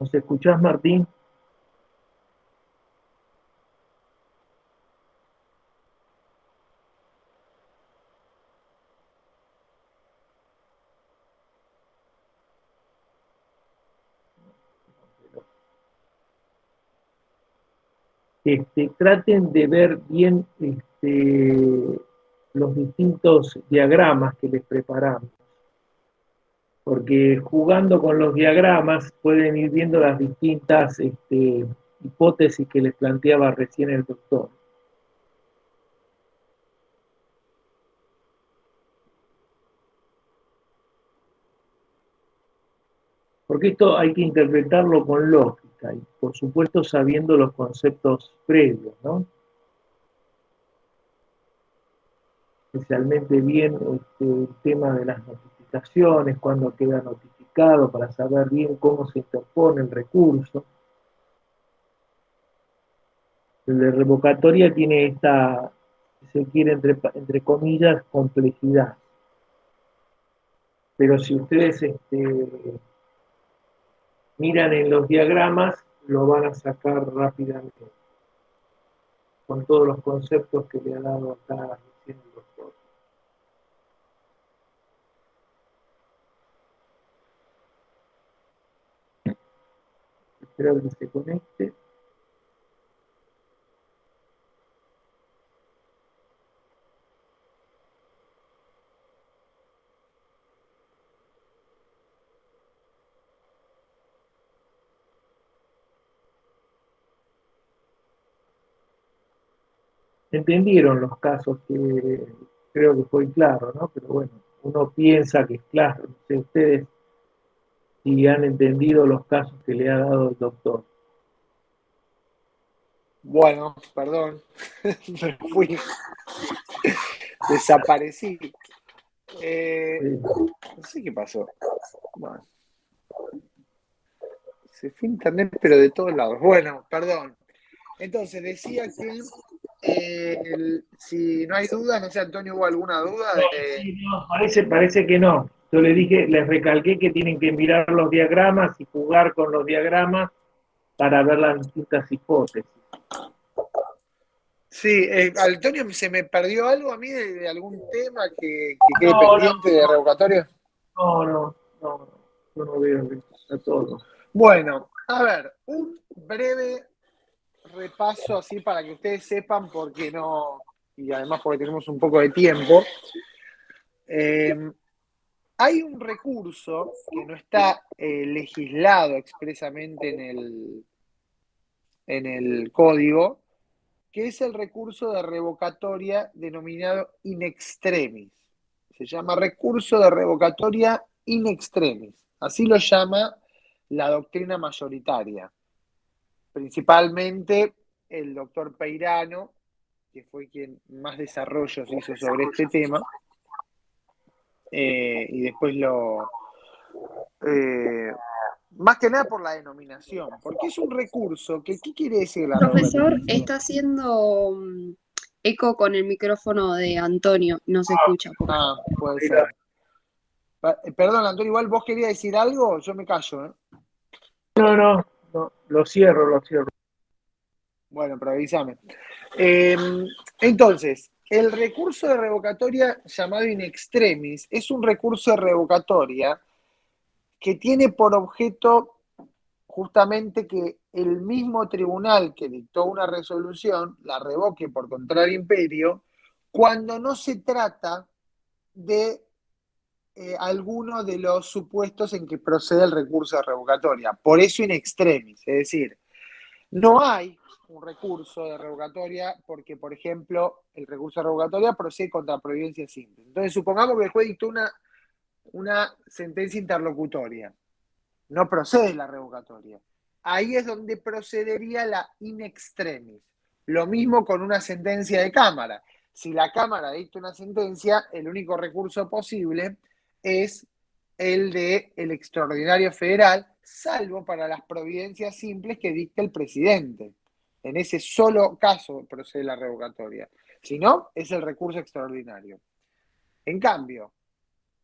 Speaker 9: ¿Nos escuchás, Martín? Traten de ver bien los distintos diagramas que les preparamos, porque jugando con los diagramas pueden ir viendo las distintas hipótesis que les planteaba recién el doctor. Porque esto hay que interpretarlo con lógica y, por supuesto, sabiendo los conceptos previos, ¿no? Especialmente bien el tema de las notificaciones, cuándo queda notificado, para saber bien cómo se interpone el recurso. El de revocatoria tiene esta, si se quiere, entre comillas, complejidad. Pero si ustedes miran en los diagramas, lo van a sacar rápidamente, con todos los conceptos que le ha dado acá recién el doctor. Espero que se conecte. Entendieron los casos que creo que fue claro, ¿no? Pero bueno, uno piensa que es claro. No sé ustedes si han entendido los casos que le ha dado el doctor.
Speaker 10: Bueno, perdón, me fui, desaparecí. No sé qué pasó. Bueno, se fue internet, pero de todos lados. Bueno, perdón. Entonces, decía que si no hay duda, no sé, Antonio, ¿hubo alguna duda?
Speaker 9: Sí, no, parece que no. Yo le dije, les recalqué que tienen que mirar los diagramas y jugar con los diagramas para ver las distintas hipótesis.
Speaker 10: Sí, Antonio, ¿se me perdió algo a mí de algún tema que quede pendiente de revocatorio?
Speaker 9: No, yo no veo que está todo.
Speaker 10: Bueno, a ver, un breve repaso así para que ustedes sepan por qué no, y además porque tenemos un poco de tiempo. Hay un recurso que no está legislado expresamente en el código, que es el recurso de revocatoria denominado in extremis. Se llama recurso de revocatoria in extremis. Así lo llama la doctrina mayoritaria. Principalmente el doctor Peirano, que fue quien más desarrollos hizo sobre este tema, y después más que nada por la denominación, porque es un recurso que, ¿qué quiere decir la
Speaker 3: Profesor,
Speaker 10: revocatoria?
Speaker 3: está haciendo eco con el micrófono de Antonio, no se escucha.
Speaker 10: Ah, puede ser. Perdón, Antonio, igual vos querías decir algo, yo me callo, ¿eh?
Speaker 9: No, lo cierro.
Speaker 10: Bueno, pero avísame. Entonces, el recurso de revocatoria llamado in extremis es un recurso de revocatoria que tiene por objeto justamente que el mismo tribunal que dictó una resolución la revoque por contrario imperio cuando no se trata de alguno de los supuestos en que procede el recurso de revocatoria. Por eso in extremis, es decir, no hay un recurso de revocatoria porque, por ejemplo, el recurso de revocatoria procede contra providencia simple. Entonces, supongamos que el juez dictó una sentencia interlocutoria. No procede la revocatoria. Ahí es donde procedería la in extremis. Lo mismo con una sentencia de Cámara. Si la Cámara dicta una sentencia, el único recurso posible es el del extraordinario federal, salvo para las providencias simples que dicta el presidente. En ese solo caso procede la revocatoria. Si no, es el recurso extraordinario. En cambio,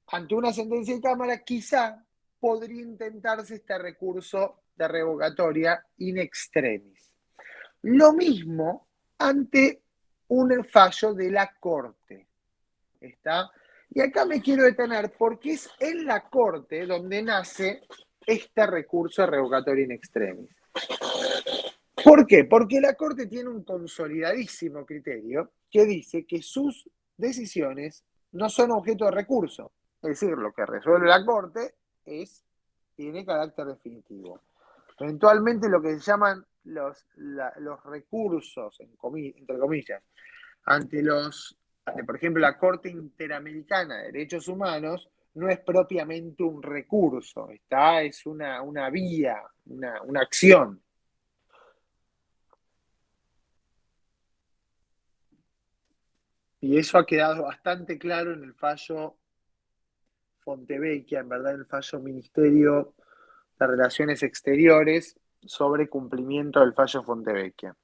Speaker 10: ante una sentencia de Cámara, quizá podría intentarse este recurso de revocatoria in extremis. Lo mismo ante un fallo de la Corte. ¿Está? Y acá me quiero detener porque es en la Corte donde nace este recurso de revocatoria in extremis. ¿Por qué? Porque la Corte tiene un consolidadísimo criterio que dice que sus decisiones no son objeto de recurso. Es decir, lo que resuelve la Corte tiene carácter definitivo. Eventualmente lo que se llaman los recursos, entre comillas, ante por ejemplo, la Corte Interamericana de Derechos Humanos, no es propiamente un recurso, es una vía, una acción. Y eso ha quedado bastante claro en el fallo Fontevecchia, en verdad, en el fallo Ministerio de Relaciones Exteriores sobre cumplimiento del fallo Fontevecchia,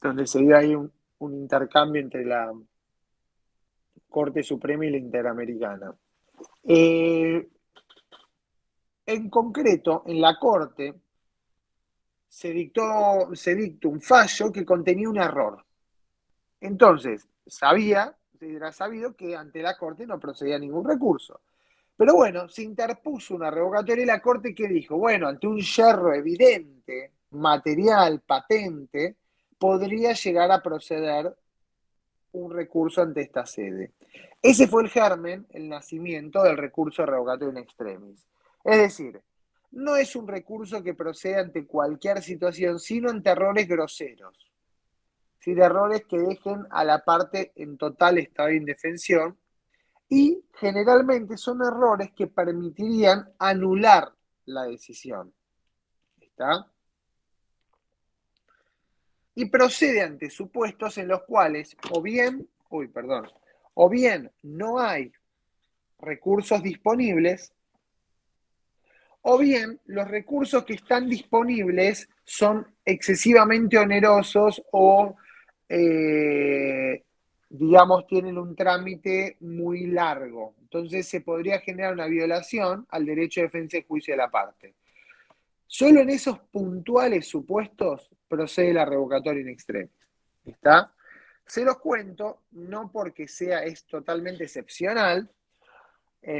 Speaker 10: donde se dio ahí un intercambio entre la Corte Suprema y la Interamericana. En concreto, en la Corte se dictó un fallo que contenía un error. Entonces, era sabido que ante la Corte no procedía ningún recurso. Pero bueno, se interpuso una revocatoria y la Corte, ¿qué dijo? Bueno, ante un yerro evidente, material, patente, podría llegar a proceder un recurso ante esta sede. Ese fue el germen, el nacimiento del recurso revocatorio in extremis. Es decir, no es un recurso que procede ante cualquier situación, sino ante errores groseros. Es decir, errores que dejen a la parte en total estado de indefensión, y generalmente son errores que permitirían anular la decisión. ¿Está? Y procede ante supuestos en los cuales o bien no hay recursos disponibles, o bien los recursos que están disponibles son excesivamente onerosos o, digamos, tienen un trámite muy largo. Entonces se podría generar una violación al derecho de defensa y juicio de la parte. Solo en esos puntuales supuestos procede la revocatoria in extremis. ¿Está? Se los cuento, no porque es totalmente excepcional,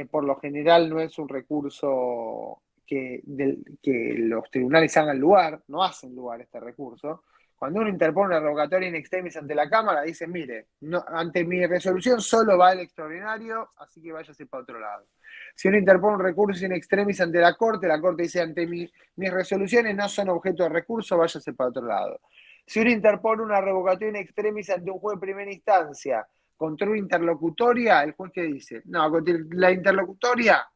Speaker 10: por lo general no es un recurso que los tribunales hagan lugar, no hacen lugar este recurso. Cuando uno interpone una revocatoria in extremis ante la Cámara, dicen, mire, ante mi resolución solo va el extraordinario, así que váyase para otro lado. Si uno interpone un recurso in extremis ante la Corte dice, ante mis resoluciones no son objeto de recurso, váyase para otro lado. Si uno interpone una revocatoria in extremis ante un juez de primera instancia contra una interlocutoria, el juez que dice, no, contra la interlocutoria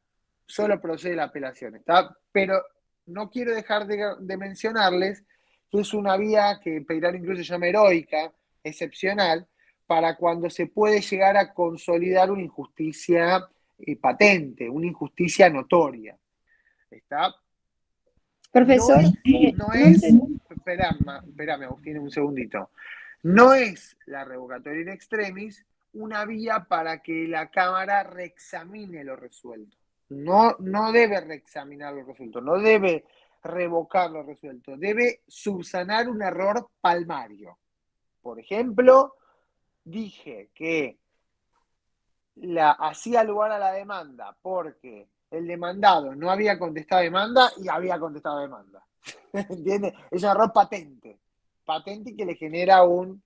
Speaker 10: solo procede la apelación, ¿está? Pero no quiero dejar de mencionarles que es una vía que Peirano incluso llama heroica, excepcional, para cuando se puede llegar a consolidar una injusticia patente, una injusticia notoria. ¿Está?
Speaker 3: Profesor,
Speaker 10: Esperame, Agustín, un segundito. No es la revocatoria in extremis una vía para que la Cámara reexamine lo resuelto. No debe reexaminar lo resuelto, no debe revocar lo resuelto, debe subsanar un error palmario. Por ejemplo, dije que hacía lugar a la demanda porque el demandado no había contestado demanda y había contestado demanda. ¿Entiendes? Es un error patente que le genera un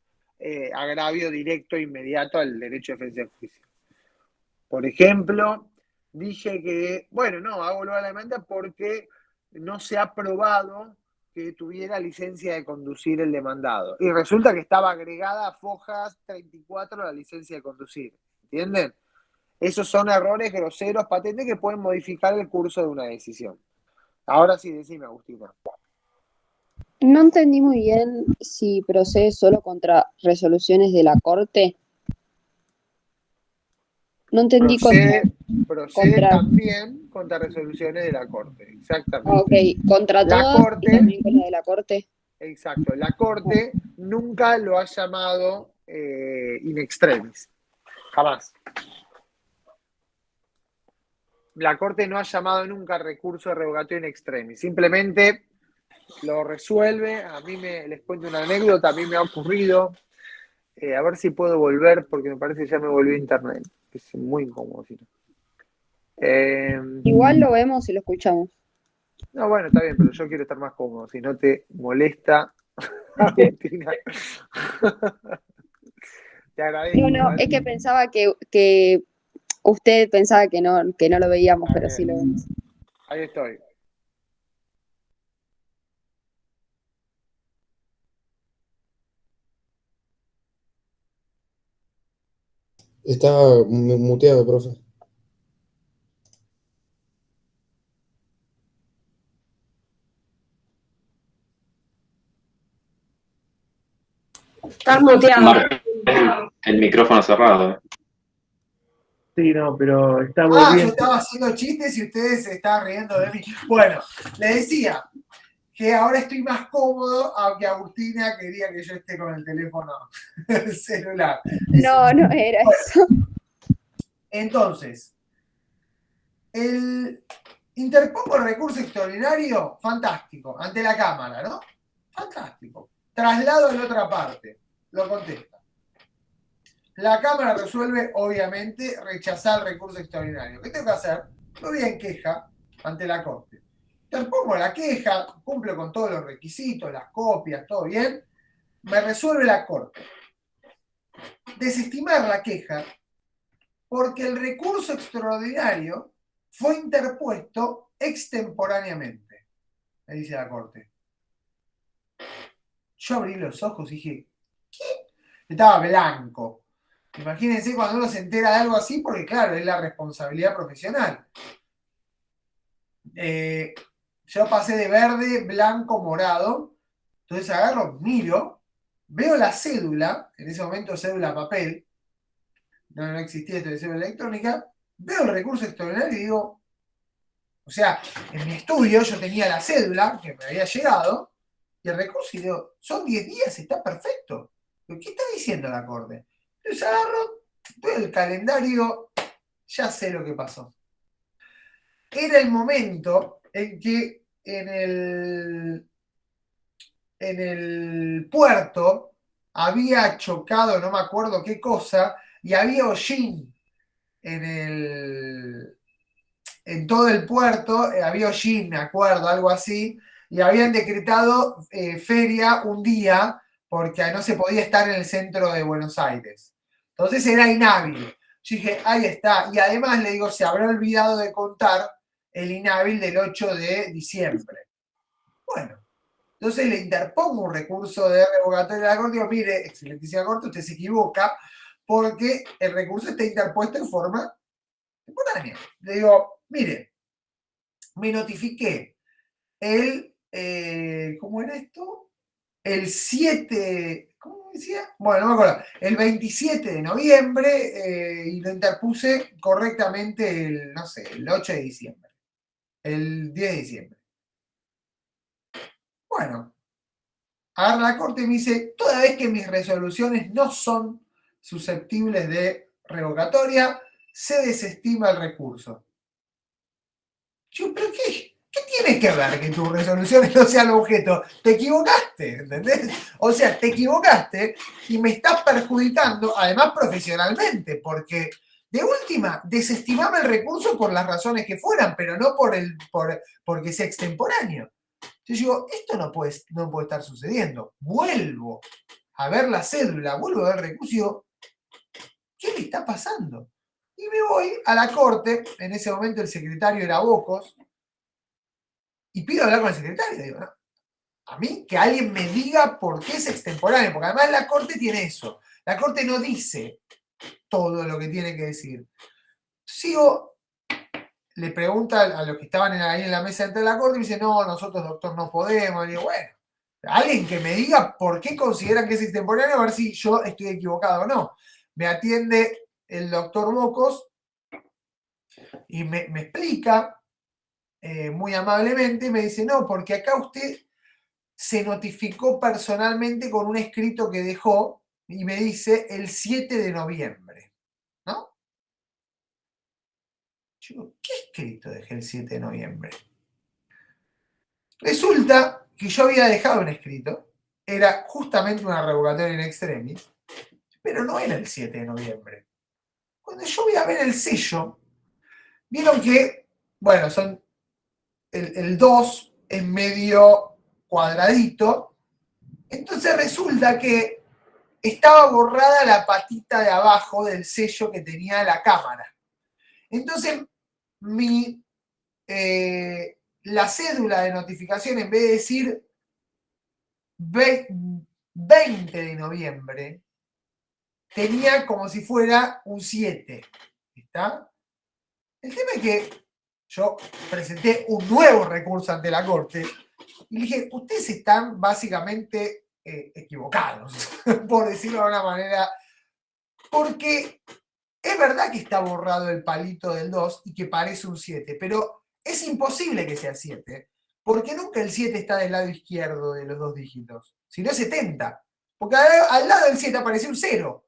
Speaker 10: agravio directo e inmediato al derecho de defensa y juicio. Por ejemplo, dije que, hago lugar a la demanda porque no se ha probado que tuviera licencia de conducir el demandado. Y resulta que estaba agregada a fojas 34 la licencia de conducir. ¿Entienden? Esos son errores groseros, patentes, que pueden modificar el curso de una decisión. Ahora sí, decime, Agustina.
Speaker 3: no entendí muy bien si procede solo contra resoluciones de la Corte. No entendí
Speaker 10: Procede también contra resoluciones de la Corte, exactamente.
Speaker 3: Ok, contra
Speaker 10: la
Speaker 3: todas
Speaker 10: Corte,
Speaker 3: y también con la de la Corte.
Speaker 10: Exacto, la Corte nunca lo ha llamado in extremis, jamás. La Corte no ha llamado nunca recurso de revocatoria in extremis, simplemente lo resuelve. A mí les cuento una anécdota, a mí me ha ocurrido, a ver si puedo volver, porque me parece que ya me volví a internet. Es muy incómodo. ¿Sí?
Speaker 3: Igual lo vemos y lo escuchamos.
Speaker 10: No, bueno, está bien, pero yo quiero estar más cómodo. Si no te molesta, Agustina. Te agradezco.
Speaker 3: No, es que pensaba que usted pensaba que no lo veíamos, pero sí lo vemos.
Speaker 10: Ahí estoy.
Speaker 11: Está muteado, profe.
Speaker 2: Estás muteado.
Speaker 12: El micrófono cerrado.
Speaker 9: Sí, no, pero está volviendo.
Speaker 1: Yo estaba haciendo chistes y ustedes se estaban riendo de mí. Bueno, le decía que ahora estoy más cómodo, aunque Agustina quería que yo esté con el teléfono celular.
Speaker 3: No era eso.
Speaker 1: Entonces, interpongo recurso extraordinario, fantástico, ante la Cámara, ¿no? Fantástico. Traslado a la otra parte. Lo contesta. La Cámara resuelve, obviamente, rechazar el recurso extraordinario. ¿Qué tengo que hacer? Me voy en queja ante la Corte. Interpongo la queja, cumplo con todos los requisitos, las copias, todo bien. Me resuelve la Corte. Desestimar la queja porque el recurso extraordinario fue interpuesto extemporáneamente, me dice la Corte. Yo abrí los ojos y dije, ¿qué? Estaba blanco. Imagínense cuando uno se entera de algo así, porque claro, es la responsabilidad profesional. Yo pasé de verde, blanco, morado. Entonces agarro, miro, veo la cédula, en ese momento cédula papel, no existía esto de cédula electrónica, veo el recurso extraordinario y digo, o sea, en mi estudio yo tenía la cédula que me había llegado, y el recurso, y digo, son 10 días, está perfecto. ¿Qué está diciendo la Corte? Entonces agarro, veo el calendario, ya sé lo que pasó. Era el momento en que en el puerto había chocado, no me acuerdo qué cosa, y había hollín en todo el puerto, había hollín, me acuerdo, algo así, y habían decretado feria un día porque no se podía estar en el centro de Buenos Aires. Entonces era inhábil. Yo dije, ahí está. Y además le digo, se habrá olvidado de contar el inhábil del 8 de diciembre. Bueno, entonces le interpongo un recurso de revocatoria de la Corte y digo, mire, excelentísima Corte, usted se equivoca porque el recurso está interpuesto en forma temporánea. Le digo, mire, me notifiqué ¿cómo era esto? El 7, ¿cómo decía? Bueno, no me acuerdo. El 27 de noviembre y lo interpuse correctamente el 8 de diciembre. El 10 de diciembre. Bueno, agarra la Corte y me dice, toda vez que mis resoluciones no son susceptibles de revocatoria, se desestima el recurso. Yo, ¿pero qué tiene que ver que tus resoluciones no sean objeto? Te equivocaste, ¿entendés? O sea, te equivocaste y me estás perjudicando, además profesionalmente, porque de última, desestimame el recurso por las razones que fueran, pero no porque sea extemporáneo. Yo digo, esto no puede estar sucediendo. Vuelvo a ver la cédula, vuelvo a ver el recurso y digo, ¿qué le está pasando? Y me voy a la Corte, en ese momento el secretario era Bocos, y pido hablar con el secretario. Digo, no, a mí que alguien me diga por qué es extemporáneo, porque además la Corte tiene eso. La Corte no dice todo lo que tiene que decir. Sigo, le pregunta a los que estaban ahí en la mesa dentro de la Corte y me dice, no, nosotros, doctor, no podemos. Y digo, bueno, alguien que me diga por qué consideran que es extemporáneo, a ver si yo estoy equivocado o no. Me atiende el doctor Bocos y me explica muy amablemente, me dice, no, porque acá usted se notificó personalmente con un escrito que dejó y me dice el 7 de noviembre, ¿no? Yo digo, ¿qué escrito dejé el 7 de noviembre? Resulta que yo había dejado un escrito, era justamente una revocatoria in extremis, pero no era el 7 de noviembre. Cuando yo voy a ver el sello, vieron que, bueno, son el 2 en medio cuadradito, entonces resulta que estaba borrada la patita de abajo del sello que tenía la cámara. Entonces, la cédula de notificación, en vez de decir 20 de noviembre, tenía como si fuera un 7. ¿Está? El tema es que yo presenté un nuevo recurso ante la Corte y le dije, ustedes están básicamente equivocados, por decirlo de alguna manera, porque es verdad que está borrado el palito del 2 y que parece un 7, pero es imposible que sea 7, porque nunca el 7 está del lado izquierdo de los dos dígitos, sino es 70, porque al lado del 7 aparece un 0.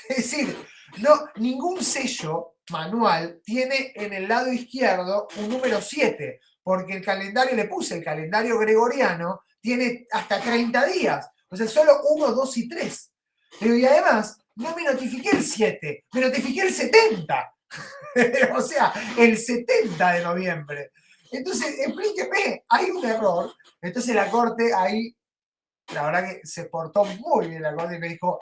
Speaker 1: Es decir, no, ningún sello manual tiene en el lado izquierdo un número 7, porque el calendario, le puse el calendario gregoriano, tiene hasta 30 días. O sea, solo 1, 2 y 3. Pero y además, no me notifiqué el 7, me notifiqué el 70. O sea, el 70 de noviembre. Entonces, explíqueme, hay un error. Entonces la Corte ahí, la verdad que se portó muy bien la Corte y me dijo,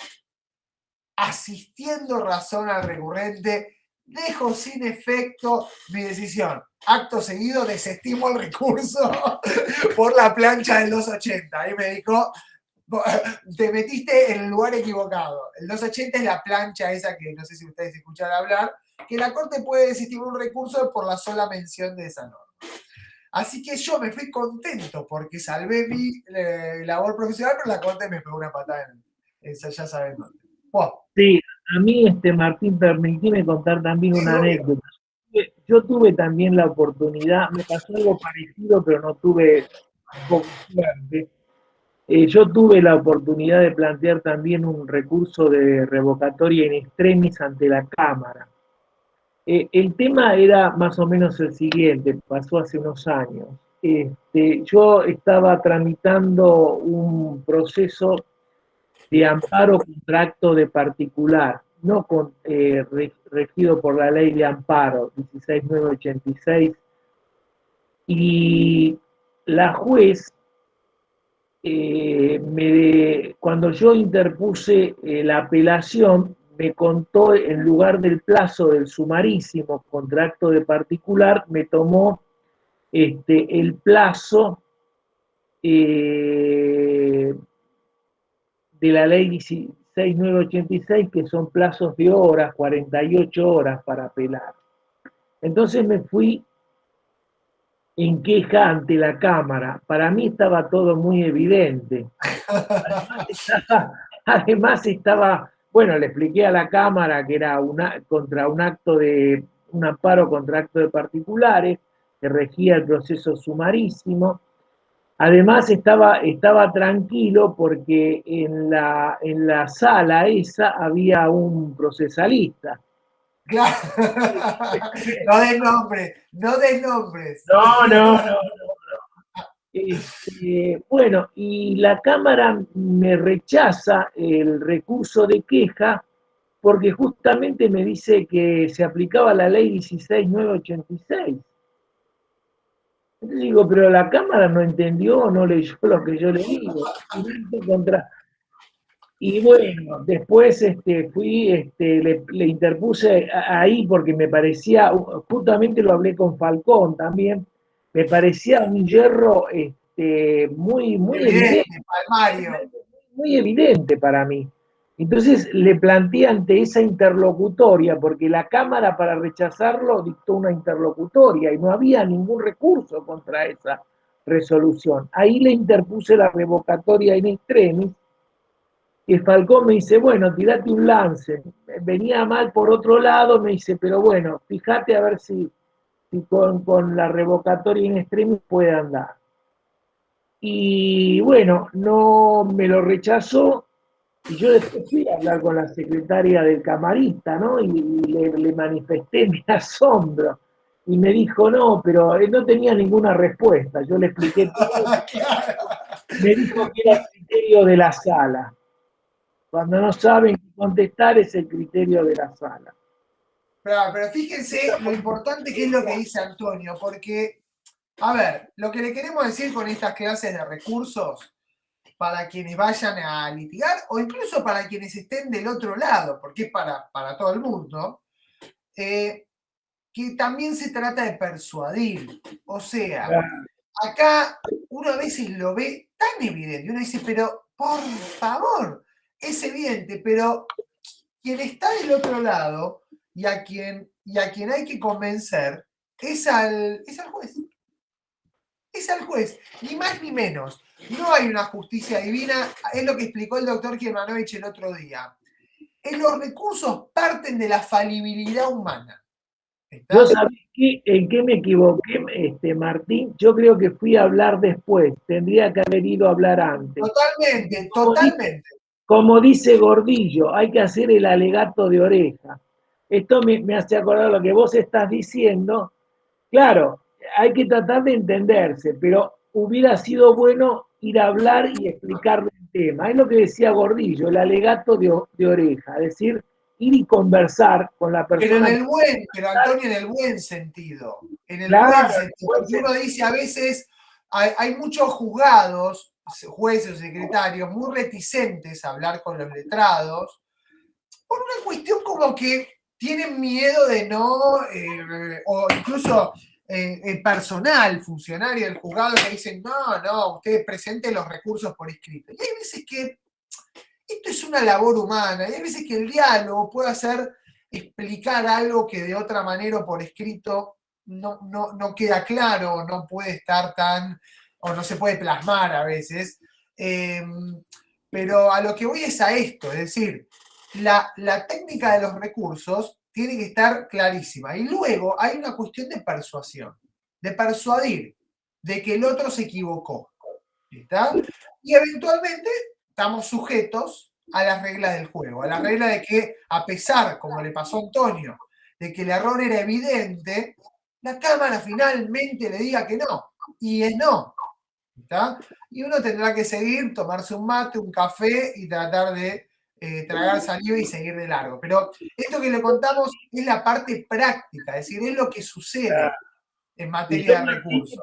Speaker 1: asistiendo razón al recurrente, dejo sin efecto mi decisión. Acto seguido, desestimo el recurso por la plancha del 280. Ahí me dijo, te metiste en el lugar equivocado. El 280 es la plancha esa que no sé si ustedes escucharon hablar, que la Corte puede desestimar un recurso por la sola mención de esa norma. Así que yo me fui contento porque salvé mi labor profesional, pero la Corte me pegó una patada en esa, ya saben dónde. Wow.
Speaker 9: Sí, a mí, Martín, permitime contar también una anécdota. Yo tuve también la oportunidad, me pasó algo parecido, pero no tuve poco suerte. Yo tuve la oportunidad de plantear también un recurso de revocatoria in extremis ante la Cámara. El tema era más o menos el siguiente, pasó hace unos años. Yo estaba tramitando un proceso de amparo contra acto de particular, no regido por la ley de amparo 16986, y la juez, cuando yo interpuse la apelación, me contó, en lugar del plazo del sumarísimo contra acto de particular, me tomó el plazo de la ley 16986, que son plazos de horas, 48 horas para apelar. Entonces me fui en queja ante la Cámara. Para mí estaba todo muy evidente. Además estaba, bueno, le expliqué a la Cámara que era contra un amparo contra acto de particulares, que regía el proceso sumarísimo. Además estaba tranquilo porque en la sala esa había un procesalista.
Speaker 1: Claro. No des nombres, no des nombres.
Speaker 9: No. Bueno, y la Cámara me rechaza el recurso de queja porque justamente me dice que se aplicaba la ley 16986. Entonces digo, pero la Cámara no entendió, no leyó lo que yo le digo. Y bueno, después fui, le interpuse ahí porque me parecía, justamente lo hablé con Falcón también, me parecía un hierro muy evidente, muy evidente para mí. Entonces le planteé ante esa interlocutoria, porque la Cámara para rechazarlo dictó una interlocutoria y no había ningún recurso contra esa resolución. Ahí le interpuse la revocatoria in extremis, y Falcón me dice, bueno, tirate un lance. Venía mal por otro lado, me dice, pero bueno, fíjate a ver si con la revocatoria in extremis puede andar. Y bueno, no me lo rechazó, y yo después fui a hablar con la secretaria del camarista, ¿no? Y le manifesté mi asombro. Y me dijo, no, pero no tenía ninguna respuesta. Yo le expliqué todo. Me dijo que era el criterio de la sala. Cuando no saben qué contestar es el criterio de la sala.
Speaker 1: Pero fíjense lo importante que es lo que dice Antonio, porque, a ver, lo que le queremos decir con estas clases de recursos, para quienes vayan a litigar, o incluso para quienes estén del otro lado, porque es para todo el mundo, que también se trata de persuadir. O sea, acá uno a veces lo ve tan evidente, uno dice, pero por favor, es evidente, pero quien está del otro lado y a quien hay que convencer es al juez. Es al juez, ni más ni menos. No hay una justicia divina, es lo que explicó el doctor Germanovich el otro día. Los recursos parten de la falibilidad humana. ¿Está?
Speaker 9: ¿Yo sabés en qué me equivoqué, Martín? Yo creo que fui a hablar después, tendría que haber ido a hablar antes.
Speaker 1: Totalmente.
Speaker 9: Como dice Gordillo, hay que hacer el alegato de oreja. Esto me hace acordar lo que vos estás diciendo. Claro, hay que tratar de entenderse, pero hubiera sido bueno ir a hablar y explicarle el tema. Es lo que decía Gordillo, el alegato de oreja, es decir, ir y conversar con la persona.
Speaker 1: Pero Antonio, en el buen sentido. En el
Speaker 9: Claro,
Speaker 1: buen sentido. Porque uno dice a veces, hay muchos juzgados, jueces o secretarios, muy reticentes a hablar con los letrados, por una cuestión como que tienen miedo de no, o incluso personal, funcionario del juzgado, que dicen, no, ustedes presenten los recursos por escrito. Y hay veces que esto es una labor humana, y hay veces que el diálogo puede hacer explicar algo que de otra manera o por escrito no queda claro, o no puede estar o no se puede plasmar a veces. Pero a lo que voy es a esto, es decir, la técnica de los recursos tiene que estar clarísima. Y luego hay una cuestión de persuasión, de persuadir, de que el otro se equivocó. ¿Está? Y eventualmente estamos sujetos a las reglas del juego, a la regla de que, a pesar, como le pasó a Antonio, de que el error era evidente, la cámara finalmente le diga que no, y es no. ¿Está? Y uno tendrá que seguir, tomarse un mate, un café y tratar de tragar saliva y seguir de largo. Pero esto que le contamos es la parte práctica, es decir, es lo que sucede en materia de recursos.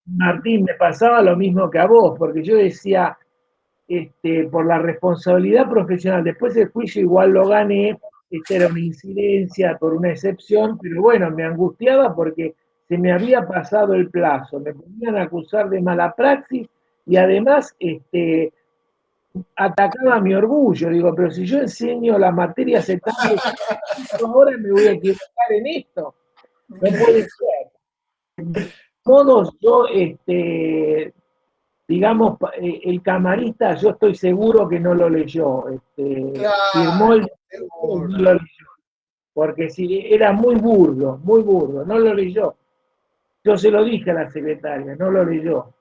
Speaker 9: Martín, me pasaba lo mismo que a vos, porque yo decía, por la responsabilidad profesional, después el juicio igual lo gané, esta era una incidencia por una excepción, pero bueno, me angustiaba porque se me había pasado el plazo, me podían acusar de mala praxis y además atacaba mi orgullo. Digo, pero si yo enseño la materia hace tanto tiempo, ahora me voy a equivocar en esto. No puede ser. De todos modos, yo, digamos, el camarista, yo estoy seguro que no lo leyó. Firmó el no lo leyó. Porque si era muy burdo, no lo leyó. Yo se lo dije a la secretaria, no lo leyó.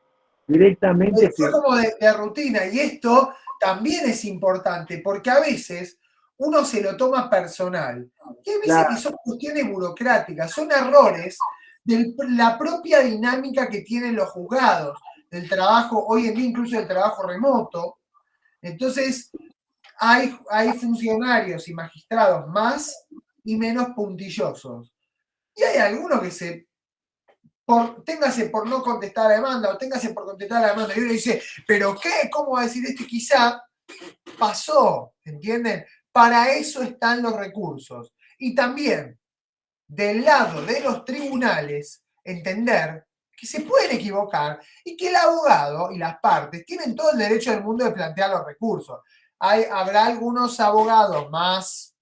Speaker 9: Directamente.
Speaker 1: Fue como de rutina, y esto también es importante, porque a veces uno se lo toma personal, y hay veces que son cuestiones burocráticas, son errores de la propia dinámica que tienen los juzgados, del trabajo, hoy en día incluso del trabajo remoto. Entonces, hay funcionarios y magistrados más y menos puntillosos. Y hay algunos que téngase por no contestar a la demanda o téngase por contestar a la demanda. Y uno dice, ¿pero qué? ¿Cómo va a decir esto? Y quizá pasó, ¿entienden? Para eso están los recursos. Y también, del lado de los tribunales, entender que se pueden equivocar y que el abogado y las partes tienen todo el derecho del mundo de plantear los recursos. Habrá algunos abogados más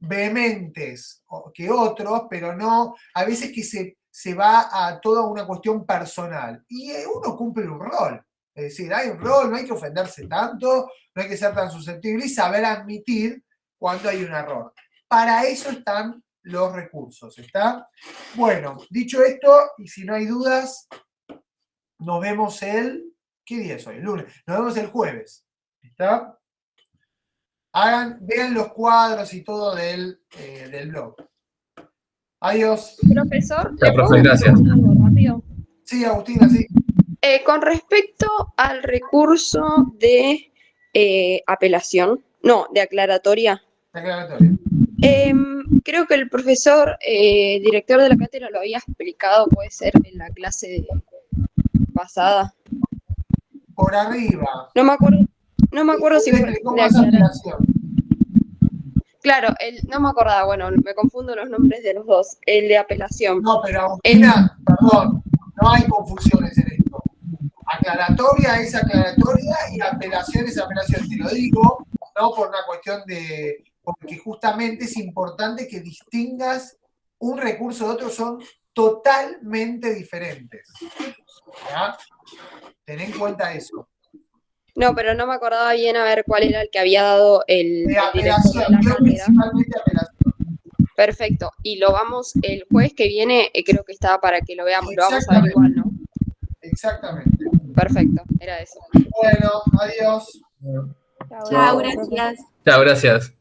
Speaker 1: vehementes que otros, pero no, a veces que se va a toda una cuestión personal. Y uno cumple un rol. Es decir, hay un rol, no hay que ofenderse tanto, no hay que ser tan susceptible y saber admitir cuando hay un error. Para eso están los recursos, ¿está? Bueno, dicho esto, y si no hay dudas, nos vemos ¿qué día es hoy? El lunes. Nos vemos el jueves, ¿está? Vean los cuadros y todo del blog. Adiós.
Speaker 3: Profesor,
Speaker 6: Ya, profe, gracias.
Speaker 3: Algo rápido?
Speaker 1: Sí, Agustina, sí.
Speaker 3: Con respecto al recurso de apelación, no, de aclaratoria. Creo que el profesor director de la cátedra lo había explicado, puede ser, en la clase pasada.
Speaker 1: Por arriba.
Speaker 3: No me acuerdo si fue de aclaración. Claro, no me acordaba, bueno, me confundo los nombres de los dos. El de apelación.
Speaker 1: No, pero Agustina, perdón, no hay confusiones en esto. Aclaratoria es aclaratoria y apelación es apelación. Te lo digo, no por una cuestión porque justamente es importante que distingas un recurso de otro, son totalmente diferentes. ¿Ya? Ten en cuenta eso.
Speaker 3: No, pero no me acordaba bien a ver cuál era el que había dado el
Speaker 1: apelación,
Speaker 3: director de la
Speaker 1: principalmente apelación.
Speaker 3: Perfecto. Y lo vamos el jueves que viene, creo que estaba para que lo veamos, lo vamos a ver igual, ¿no?
Speaker 1: Exactamente.
Speaker 3: Perfecto, era eso.
Speaker 1: Bueno, adiós.
Speaker 4: Chao, gracias.
Speaker 6: Chao, gracias.